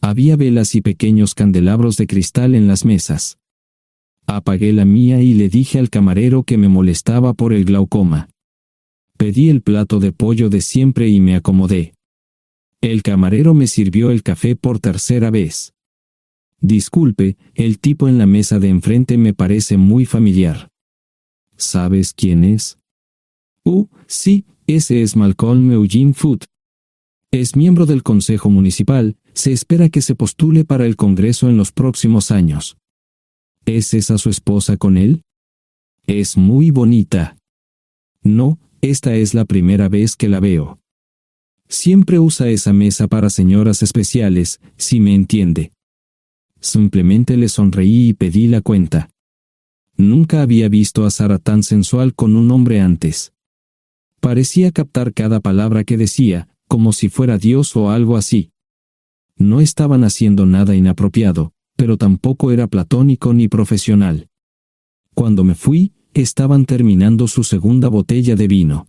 Había velas y pequeños candelabros de cristal en las mesas. Apagué la mía y le dije al camarero que me molestaba por el glaucoma. Pedí el plato de pollo de siempre y me acomodé. El camarero me sirvió el café por tercera vez. Disculpe, el tipo en la mesa de enfrente me parece muy familiar. ¿Sabes quién es? Sí, ese es Malcolm Eugene Foote. Es miembro del Consejo Municipal, se espera que se postule para el Congreso en los próximos años. ¿Es esa su esposa con él? Es muy bonita. No, esta es la primera vez que la veo. Siempre usa esa mesa para señoras especiales, si me entiende. Simplemente le sonreí y pedí la cuenta. Nunca había visto a Sara tan sensual con un hombre antes. Parecía captar cada palabra que decía, como si fuera Dios o algo así. No estaban haciendo nada inapropiado, pero tampoco era platónico ni profesional. Cuando me fui, estaban terminando su segunda botella de vino.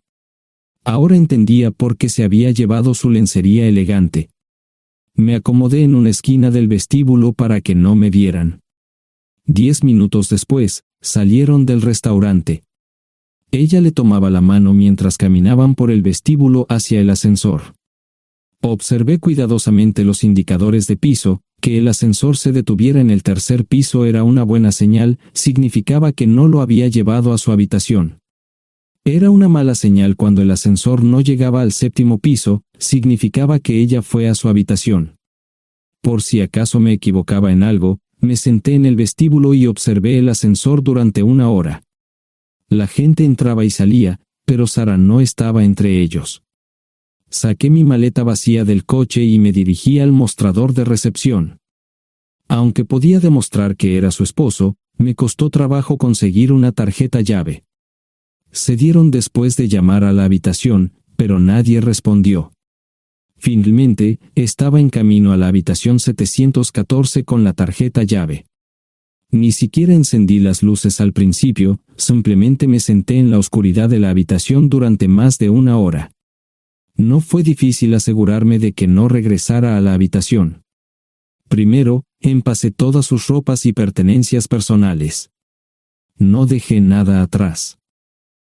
Ahora entendía por qué se había llevado su lencería elegante. Me acomodé en una esquina del vestíbulo para que no me vieran. 10 minutos después, salieron del restaurante. Ella le tomaba la mano mientras caminaban por el vestíbulo hacia el ascensor. Observé cuidadosamente los indicadores de piso. Que el ascensor se detuviera en el tercer piso era una buena señal, significaba que no lo había llevado a su habitación. Era una mala señal cuando el ascensor no llegaba al séptimo piso, significaba que ella fue a su habitación. Por si acaso me equivocaba en algo, me senté en el vestíbulo y observé el ascensor durante 1 hora. La gente entraba y salía, pero Sara no estaba entre ellos. Saqué mi maleta vacía del coche y me dirigí al mostrador de recepción. Aunque podía demostrar que era su esposo, me costó trabajo conseguir una tarjeta llave. Se dieron después de llamar a la habitación, pero nadie respondió. Finalmente, estaba en camino a la habitación 714 con la tarjeta llave. Ni siquiera encendí las luces al principio, simplemente me senté en la oscuridad de la habitación durante más de 1 hora. No fue difícil asegurarme de que no regresara a la habitación. Primero, empacé todas sus ropas y pertenencias personales. No dejé nada atrás.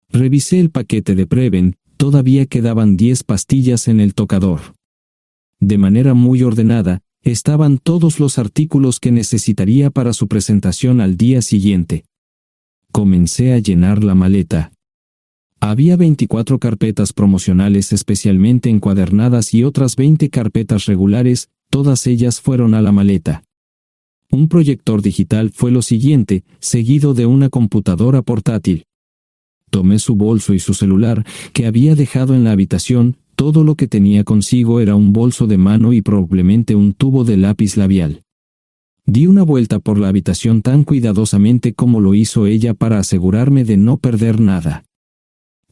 Revisé el paquete de Preven, todavía quedaban 10 pastillas en el tocador. De manera muy ordenada, estaban todos los artículos que necesitaría para su presentación al día siguiente. Comencé a llenar la maleta. Había 24 carpetas promocionales especialmente encuadernadas y otras 20 carpetas regulares, todas ellas fueron a la maleta. Un proyector digital fue lo siguiente, seguido de una computadora portátil. Tomé su bolso y su celular, que había dejado en la habitación. Todo lo que tenía consigo era un bolso de mano y probablemente un tubo de lápiz labial. Di una vuelta por la habitación tan cuidadosamente como lo hizo ella para asegurarme de no perder nada.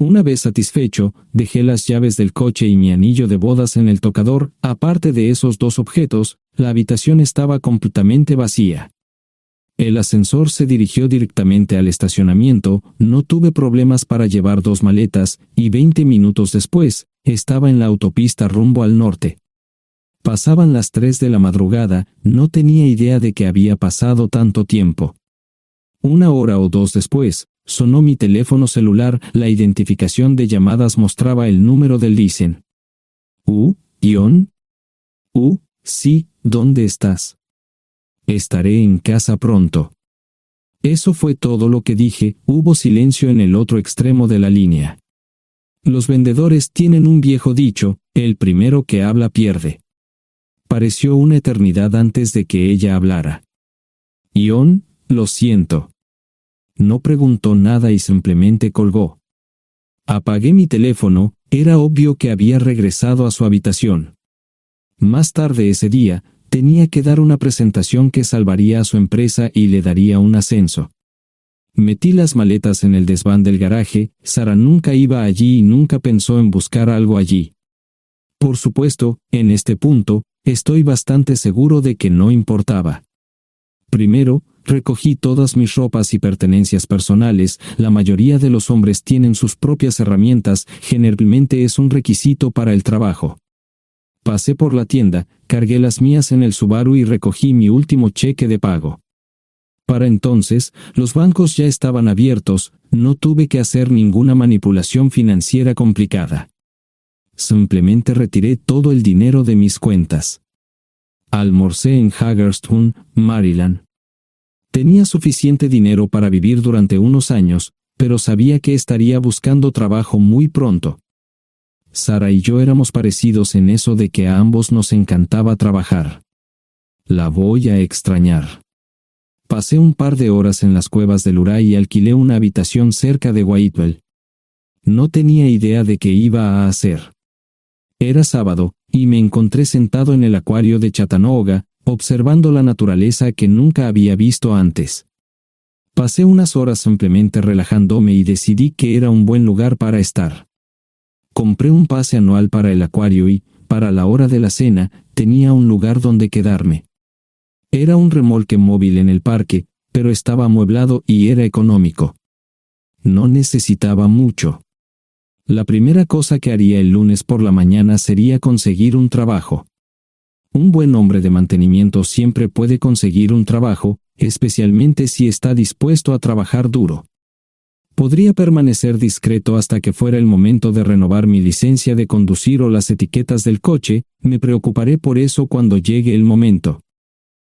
Una vez satisfecho, dejé las llaves del coche y mi anillo de bodas en el tocador. Aparte de esos 2 objetos, la habitación estaba completamente vacía. El ascensor se dirigió directamente al estacionamiento, no tuve problemas para llevar 2 maletas, y 20 minutos después, estaba en la autopista rumbo al norte. Pasaban las 3 de la madrugada, no tenía idea de que había pasado tanto tiempo. 1 hora o 2 después, sonó mi teléfono celular, la identificación de llamadas mostraba el número del Listen. ¿Ion? Sí, ¿dónde estás? Estaré en casa pronto. Eso fue todo lo que dije. Hubo silencio en el otro extremo de la línea. Los vendedores tienen un viejo dicho, el primero que habla pierde. Pareció una eternidad antes de que ella hablara. Ion, lo siento. No preguntó nada y simplemente colgó. Apagué mi teléfono, era obvio que había regresado a su habitación. Más tarde ese día, tenía que dar una presentación que salvaría a su empresa y le daría un ascenso. Metí las maletas en el desván del garaje. Sara nunca iba allí y nunca pensó en buscar algo allí. Por supuesto, en este punto, estoy bastante seguro de que no importaba. Primero, recogí todas mis ropas y pertenencias personales. La mayoría de los hombres tienen sus propias herramientas, generalmente es un requisito para el trabajo. Pasé por la tienda, cargué las mías en el Subaru y recogí mi último cheque de pago. Para entonces, los bancos ya estaban abiertos, no tuve que hacer ninguna manipulación financiera complicada. Simplemente retiré todo el dinero de mis cuentas. Almorcé en Hagerstown, Maryland. Tenía suficiente dinero para vivir durante unos años, pero sabía que estaría buscando trabajo muy pronto. Sara y yo éramos parecidos en eso de que a ambos nos encantaba trabajar. La voy a extrañar. Pasé un par de horas en las cuevas del Uray y alquilé una habitación cerca de Whitewell. No tenía idea de qué iba a hacer. Era sábado, y me encontré sentado en el acuario de Chattanooga, observando la naturaleza que nunca había visto antes. Pasé unas horas simplemente relajándome y decidí que era un buen lugar para estar. Compré un pase anual para el acuario y, para la hora de la cena, tenía un lugar donde quedarme. Era un remolque móvil en el parque, pero estaba amueblado y era económico. No necesitaba mucho. La primera cosa que haría el lunes por la mañana sería conseguir un trabajo. Un buen hombre de mantenimiento siempre puede conseguir un trabajo, especialmente si está dispuesto a trabajar duro. Podría permanecer discreto hasta que fuera el momento de renovar mi licencia de conducir o las etiquetas del coche, me preocuparé por eso cuando llegue el momento.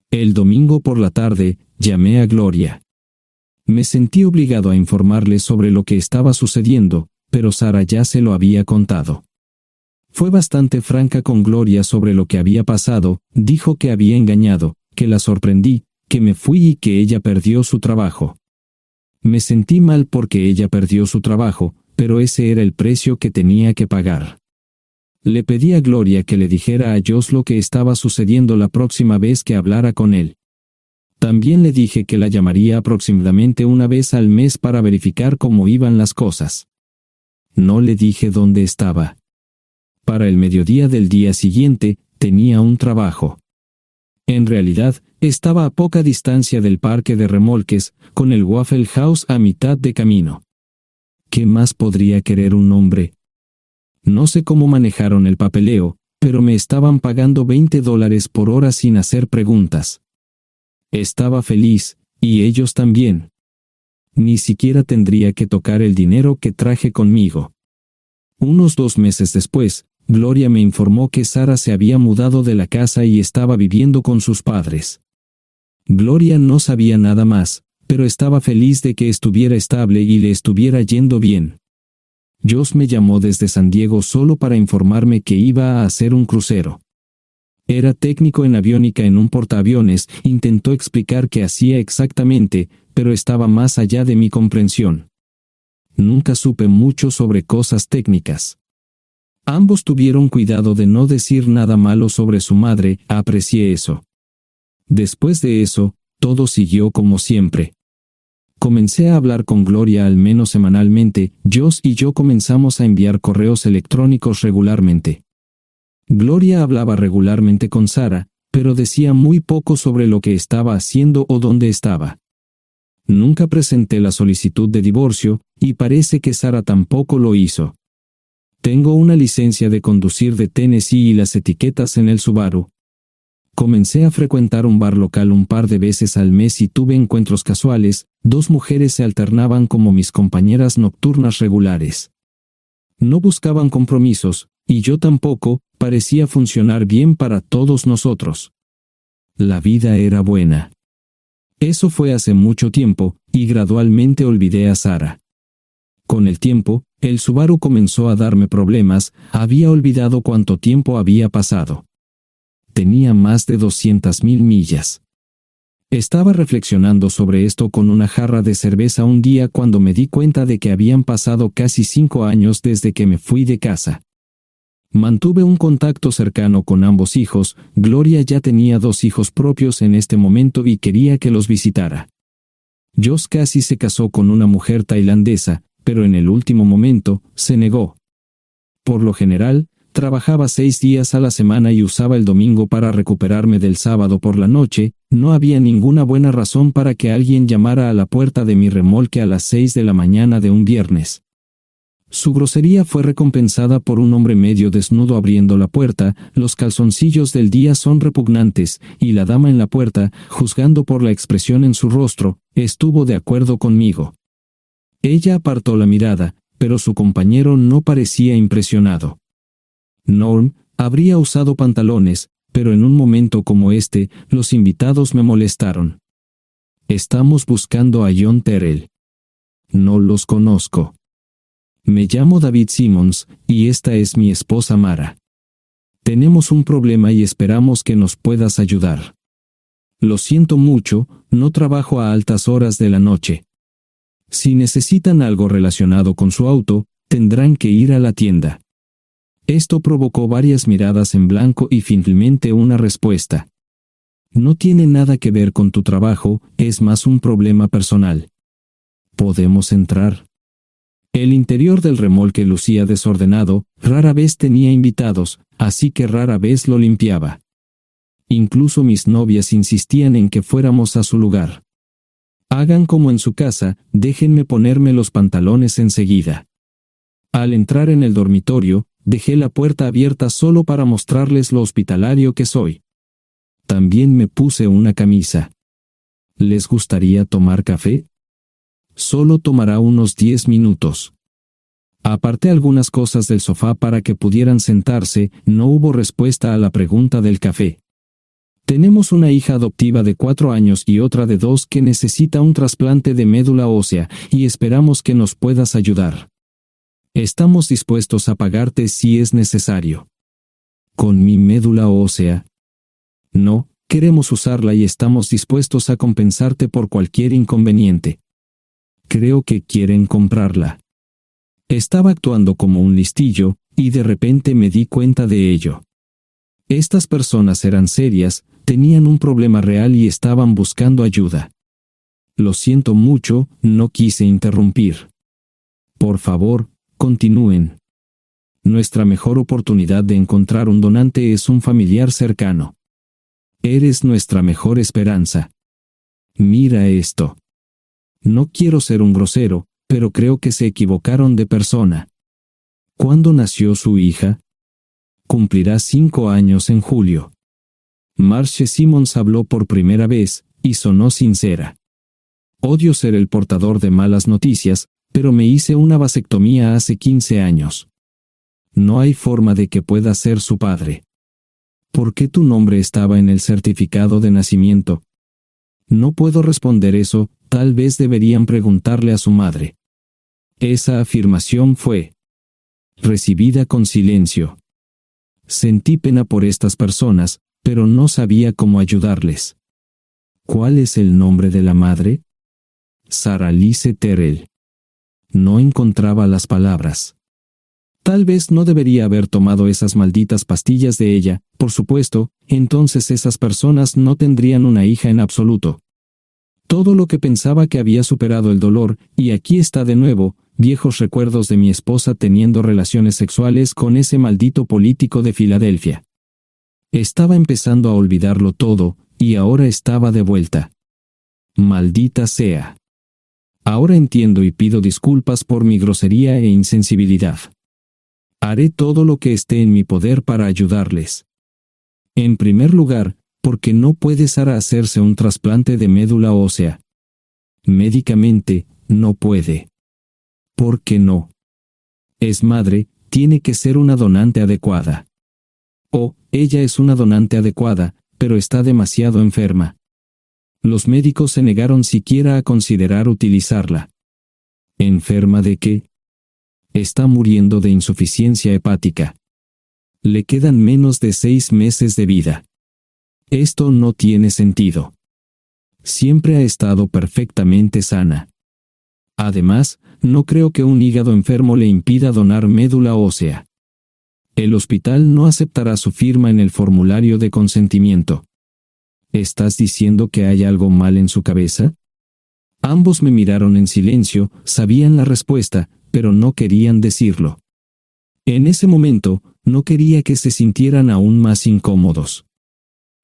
El domingo por la tarde, llamé a Gloria. Me sentí obligado a informarle sobre lo que estaba sucediendo, pero Sara ya se lo había contado. Fue bastante franca con Gloria sobre lo que había pasado, dijo que había engañado, que la sorprendí, que me fui y que ella perdió su trabajo. Me sentí mal porque ella perdió su trabajo, pero ese era el precio que tenía que pagar. Le pedí a Gloria que le dijera a Josh lo que estaba sucediendo la próxima vez que hablara con él. También le dije que la llamaría aproximadamente una vez al mes para verificar cómo iban las cosas. No le dije dónde estaba. Para el mediodía del día siguiente, tenía un trabajo. En realidad, estaba a poca distancia del parque de remolques, con el Waffle House a mitad de camino. ¿Qué más podría querer un hombre? No sé cómo manejaron el papeleo, pero me estaban pagando $20 por hora sin hacer preguntas. Estaba feliz, y ellos también. Ni siquiera tendría que tocar el dinero que traje conmigo. Unos 2 meses después, Gloria me informó que Sara se había mudado de la casa y estaba viviendo con sus padres. Gloria no sabía nada más, pero estaba feliz de que estuviera estable y le estuviera yendo bien. Josh me llamó desde San Diego solo para informarme que iba a hacer un crucero. Era técnico en aviónica en un portaaviones, intentó explicar qué hacía exactamente, pero estaba más allá de mi comprensión. Nunca supe mucho sobre cosas técnicas. Ambos tuvieron cuidado de no decir nada malo sobre su madre, aprecié eso. Después de eso, todo siguió como siempre. Comencé a hablar con Gloria al menos semanalmente, Josh y yo comenzamos a enviar correos electrónicos regularmente. Gloria hablaba regularmente con Sara, pero decía muy poco sobre lo que estaba haciendo o dónde estaba. Nunca presenté la solicitud de divorcio, y parece que Sara tampoco lo hizo. Tengo una licencia de conducir de Tennessee y las etiquetas en el Subaru. Comencé a frecuentar un bar local un par de veces al mes y tuve encuentros casuales, 2 mujeres se alternaban como mis compañeras nocturnas regulares. No buscaban compromisos, y yo tampoco, parecía funcionar bien para todos nosotros. La vida era buena. Eso fue hace mucho tiempo, y gradualmente olvidé a Sara. Con el tiempo, el Subaru comenzó a darme problemas, había olvidado cuánto tiempo había pasado. Tenía más de 200,000 millas. Estaba reflexionando sobre esto con una jarra de cerveza un día cuando me di cuenta de que habían pasado casi 5 años desde que me fui de casa. Mantuve un contacto cercano con ambos hijos, Gloria ya tenía 2 hijos propios en este momento y quería que los visitara. Josh casi se casó con una mujer tailandesa, pero en el último momento, se negó. Por lo general, trabajaba 6 días a la semana y usaba el domingo para recuperarme del sábado por la noche, no había ninguna buena razón para que alguien llamara a la puerta de mi remolque a las 6 de la mañana de un viernes. Su grosería fue recompensada por un hombre medio desnudo abriendo la puerta. Los calzoncillos del día son repugnantes, y la dama en la puerta, juzgando por la expresión en su rostro, estuvo de acuerdo conmigo. Ella apartó la mirada, pero su compañero no parecía impresionado. Norm habría usado pantalones, pero en un momento como este, los invitados me molestaron. Estamos buscando a John Terrell. No los conozco. Me llamo David Simmons, y esta es mi esposa Mara. Tenemos un problema y esperamos que nos puedas ayudar. Lo siento mucho, no trabajo a altas horas de la noche. Si necesitan algo relacionado con su auto, tendrán que ir a la tienda. Esto provocó varias miradas en blanco y finalmente una respuesta. No tiene nada que ver con tu trabajo, es más un problema personal. ¿Podemos entrar? El interior del remolque lucía desordenado, rara vez tenía invitados, así que rara vez lo limpiaba. Incluso mis novias insistían en que fuéramos a su lugar. Hagan como en su casa, déjenme ponerme los pantalones enseguida. Al entrar en el dormitorio, dejé la puerta abierta solo para mostrarles lo hospitalario que soy. También me puse una camisa. ¿Les gustaría tomar café? Solo tomará unos 10 minutos. Aparté algunas cosas del sofá para que pudieran sentarse. No hubo respuesta a la pregunta del café. Tenemos una hija adoptiva de 4 años y otra de 2 que necesita un trasplante de médula ósea, y esperamos que nos puedas ayudar. Estamos dispuestos a pagarte si es necesario. ¿Con mi médula ósea? No, queremos usarla y estamos dispuestos a compensarte por cualquier inconveniente. Creo que quieren comprarla. Estaba actuando como un listillo, y de repente me di cuenta de ello. Estas personas eran serias, tenían un problema real y estaban buscando ayuda. Lo siento mucho, no quise interrumpir. Por favor, continúen. Nuestra mejor oportunidad de encontrar un donante es un familiar cercano. Eres nuestra mejor esperanza. Mira esto. No quiero ser un grosero, pero creo que se equivocaron de persona. ¿Cuándo nació su hija? Cumplirá 5 años en julio. Marcia Simmons habló por primera vez, y sonó sincera. Odio ser el portador de malas noticias, pero me hice una vasectomía hace 15 años. No hay forma de que pueda ser su padre. ¿Por qué tu nombre estaba en el certificado de nacimiento? No puedo responder eso, tal vez deberían preguntarle a su madre. Esa afirmación fue recibida con silencio. Sentí pena por estas personas, pero no sabía cómo ayudarles. ¿Cuál es el nombre de la madre? Sarah Lise Terrell. No encontraba las palabras. Tal vez no debería haber tomado esas malditas pastillas de ella, por supuesto, entonces esas personas no tendrían una hija en absoluto. Todo lo que pensaba que había superado el dolor, y aquí está de nuevo, viejos recuerdos de mi esposa teniendo relaciones sexuales con ese maldito político de Filadelfia. Estaba empezando a olvidarlo todo, y ahora estaba de vuelta. Maldita sea. Ahora entiendo y pido disculpas por mi grosería e insensibilidad. Haré todo lo que esté en mi poder para ayudarles. En primer lugar, porque no puede Sara hacerse un trasplante de médula ósea. Médicamente, no puede. ¿Por qué no? Es madre, tiene que ser una donante adecuada. Oh, ella es una donante adecuada, pero está demasiado enferma. Los médicos se negaron siquiera a considerar utilizarla. ¿Enferma de qué? Está muriendo de insuficiencia hepática. Le quedan menos de 6 meses de vida. Esto no tiene sentido. Siempre ha estado perfectamente sana. Además, no creo que un hígado enfermo le impida donar médula ósea. El hospital no aceptará su firma en el formulario de consentimiento. ¿Estás diciendo que hay algo mal en su cabeza? Ambos me miraron en silencio, sabían la respuesta, pero no querían decirlo. En ese momento, no quería que se sintieran aún más incómodos.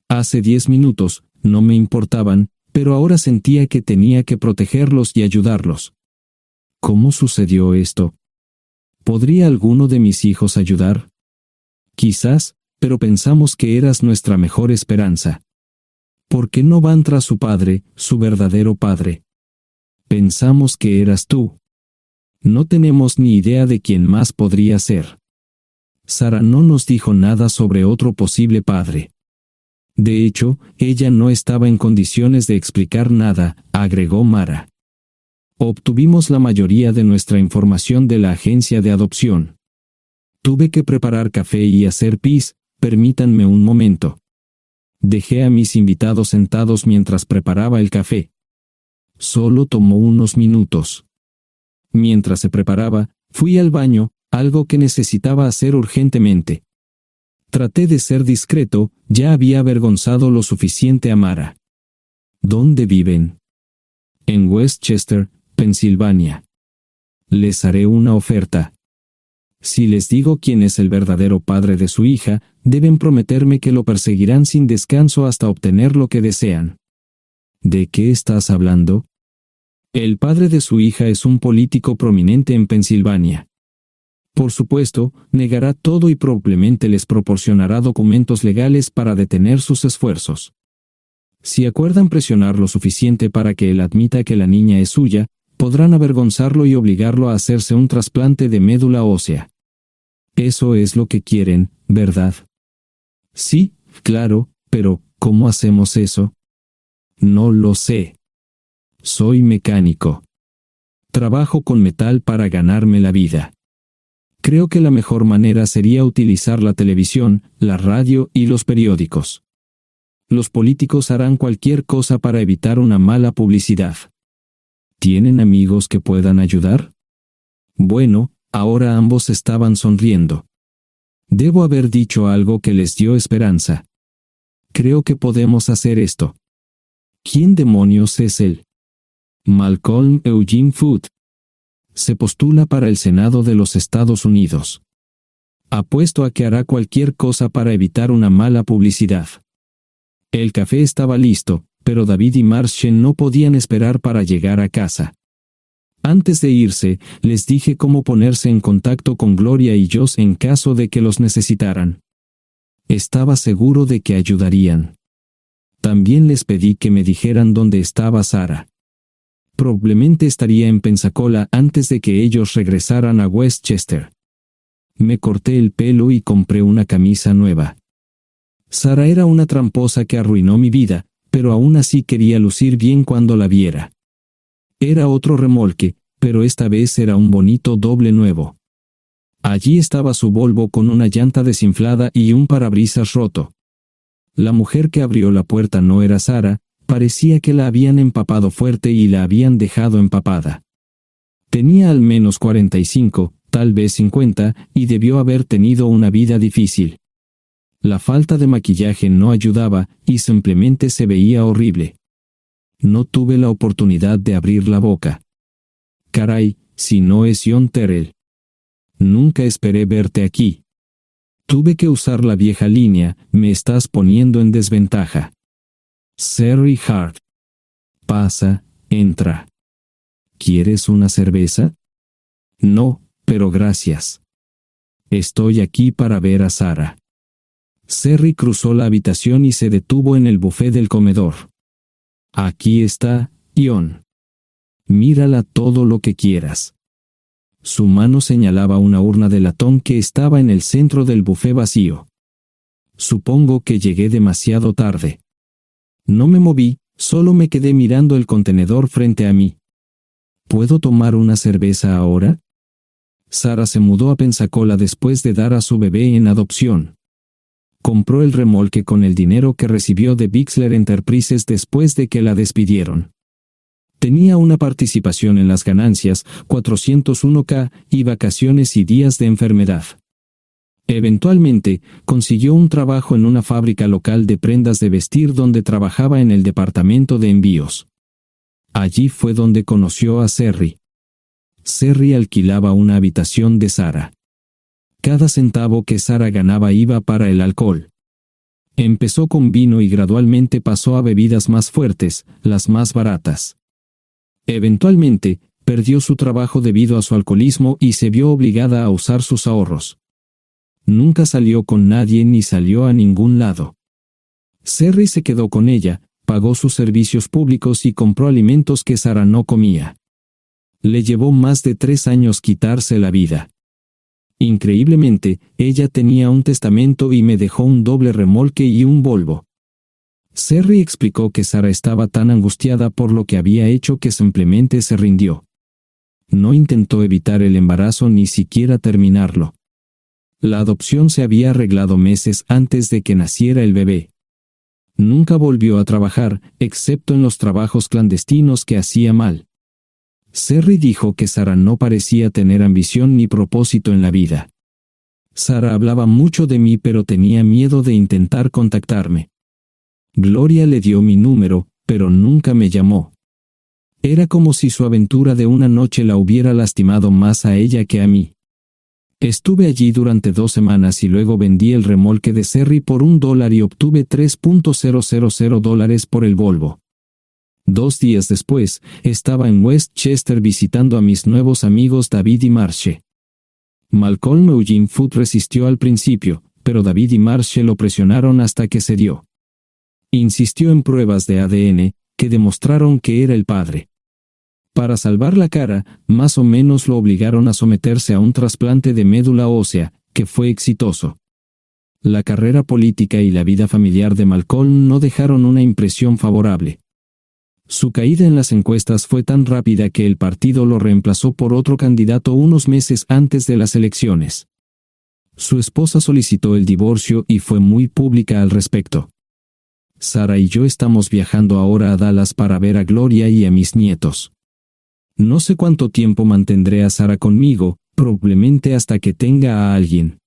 Hace 10 minutos, no me importaban, pero ahora sentía que tenía que protegerlos y ayudarlos. ¿Cómo sucedió esto? ¿Podría alguno de mis hijos ayudar? Quizás, pero pensamos que eras nuestra mejor esperanza. ¿Por qué no van tras su padre, su verdadero padre? Pensamos que eras tú. No tenemos ni idea de quién más podría ser. Sara no nos dijo nada sobre otro posible padre. De hecho, ella no estaba en condiciones de explicar nada, agregó Mara. Obtuvimos la mayoría de nuestra información de la agencia de adopción. Tuve que preparar café y hacer pis, permítanme un momento. Dejé a mis invitados sentados mientras preparaba el café. Solo tomó unos minutos. Mientras se preparaba, fui al baño, algo que necesitaba hacer urgentemente. Traté de ser discreto, ya había avergonzado lo suficiente a Mara. ¿Dónde viven? En Westchester, Pensilvania. Les haré una oferta. Si les digo quién es el verdadero padre de su hija, deben prometerme que lo perseguirán sin descanso hasta obtener lo que desean. ¿De qué estás hablando? El padre de su hija es un político prominente en Pensilvania. Por supuesto, negará todo y probablemente les proporcionará documentos legales para detener sus esfuerzos. Si acuerdan presionar lo suficiente para que él admita que la niña es suya, podrán avergonzarlo y obligarlo a hacerse un trasplante de médula ósea. Eso es lo que quieren, ¿verdad? Sí, claro, pero ¿cómo hacemos eso? No lo sé. Soy mecánico. Trabajo con metal para ganarme la vida. Creo que la mejor manera sería utilizar la televisión, la radio y los periódicos. Los políticos harán cualquier cosa para evitar una mala publicidad. ¿Tienen amigos que puedan ayudar? Bueno, ahora ambos estaban sonriendo. Debo haber dicho algo que les dio esperanza. Creo que podemos hacer esto. ¿Quién demonios es él? Malcolm Eugene Foote. Se postula para el Senado de los Estados Unidos. Apuesto a que hará cualquier cosa para evitar una mala publicidad. El café estaba listo, pero David y Marchen no podían esperar para llegar a casa. Antes de irse, les dije cómo ponerse en contacto con Gloria y Josh en caso de que los necesitaran. Estaba seguro de que ayudarían. También les pedí que me dijeran dónde estaba Sara. Probablemente estaría en Pensacola antes de que ellos regresaran a Westchester. Me corté el pelo y compré una camisa nueva. Sara era una tramposa que arruinó mi vida, pero aún así quería lucir bien cuando la viera. Era otro remolque, pero esta vez era un bonito doble nuevo. Allí estaba su Volvo con una llanta desinflada y un parabrisas roto. La mujer que abrió la puerta no era Sara, parecía que la habían empapado fuerte y la habían dejado empapada. Tenía al menos 45, tal vez 50, y debió haber tenido una vida difícil. La falta de maquillaje no ayudaba, y simplemente se veía horrible. No tuve la oportunidad de abrir la boca. Caray, si no es John Terrell. Nunca esperé verte aquí. Tuve que usar la vieja línea, me estás poniendo en desventaja. Sherry Hart. Pasa, entra. ¿Quieres una cerveza? No, pero gracias. Estoy aquí para ver a Sara. Sherry cruzó la habitación y se detuvo en el buffet del comedor. Aquí está, John. Mírala todo lo que quieras. Su mano señalaba una urna de latón que estaba en el centro del buffet vacío. Supongo que llegué demasiado tarde. No me moví, solo me quedé mirando el contenedor frente a mí. ¿Puedo tomar una cerveza ahora? Sara se mudó a Pensacola después de dar a su bebé en adopción. Compró el remolque con el dinero que recibió de Bixler Enterprises después de que la despidieron. Tenía una participación en las ganancias, 401k, y vacaciones y días de enfermedad. Eventualmente, consiguió un trabajo en una fábrica local de prendas de vestir donde trabajaba en el departamento de envíos. Allí fue donde conoció a Sherry. Sherry alquilaba una habitación de Sara. Cada centavo que Sara ganaba iba para el alcohol. Empezó con vino y gradualmente pasó a bebidas más fuertes, las más baratas. Eventualmente, perdió su trabajo debido a su alcoholismo y se vio obligada a usar sus ahorros. Nunca salió con nadie ni salió a ningún lado. Serry se quedó con ella, pagó sus servicios públicos y compró alimentos que Sara no comía. Le llevó más de 3 años quitarse la vida. Increíblemente, ella tenía un testamento y me dejó un doble remolque y un Volvo. Serry explicó que Sara estaba tan angustiada por lo que había hecho que simplemente se rindió. No intentó evitar el embarazo ni siquiera terminarlo. La adopción se había arreglado meses antes de que naciera el bebé. Nunca volvió a trabajar, excepto en los trabajos clandestinos que hacía mal. Serry dijo que Sara no parecía tener ambición ni propósito en la vida. Sara hablaba mucho de mí pero tenía miedo de intentar contactarme. Gloria le dio mi número, pero nunca me llamó. Era como si su aventura de una noche la hubiera lastimado más a ella que a mí. Estuve allí durante 2 semanas y luego vendí el remolque de Serry por $1 y obtuve $3,000 por el Volvo. 2 días después, estaba en Westchester visitando a mis nuevos amigos David y Marche. Malcolm Eugene Foot resistió al principio, pero David y Marche lo presionaron hasta que cedió. Insistió en pruebas de ADN, que demostraron que era el padre. Para salvar la cara, más o menos lo obligaron a someterse a un trasplante de médula ósea, que fue exitoso. La carrera política y la vida familiar de Malcolm no dejaron una impresión favorable. Su caída en las encuestas fue tan rápida que el partido lo reemplazó por otro candidato unos meses antes de las elecciones. Su esposa solicitó el divorcio y fue muy pública al respecto. Sara y yo estamos viajando ahora a Dallas para ver a Gloria y a mis nietos. No sé cuánto tiempo mantendré a Sara conmigo, probablemente hasta que tenga a alguien.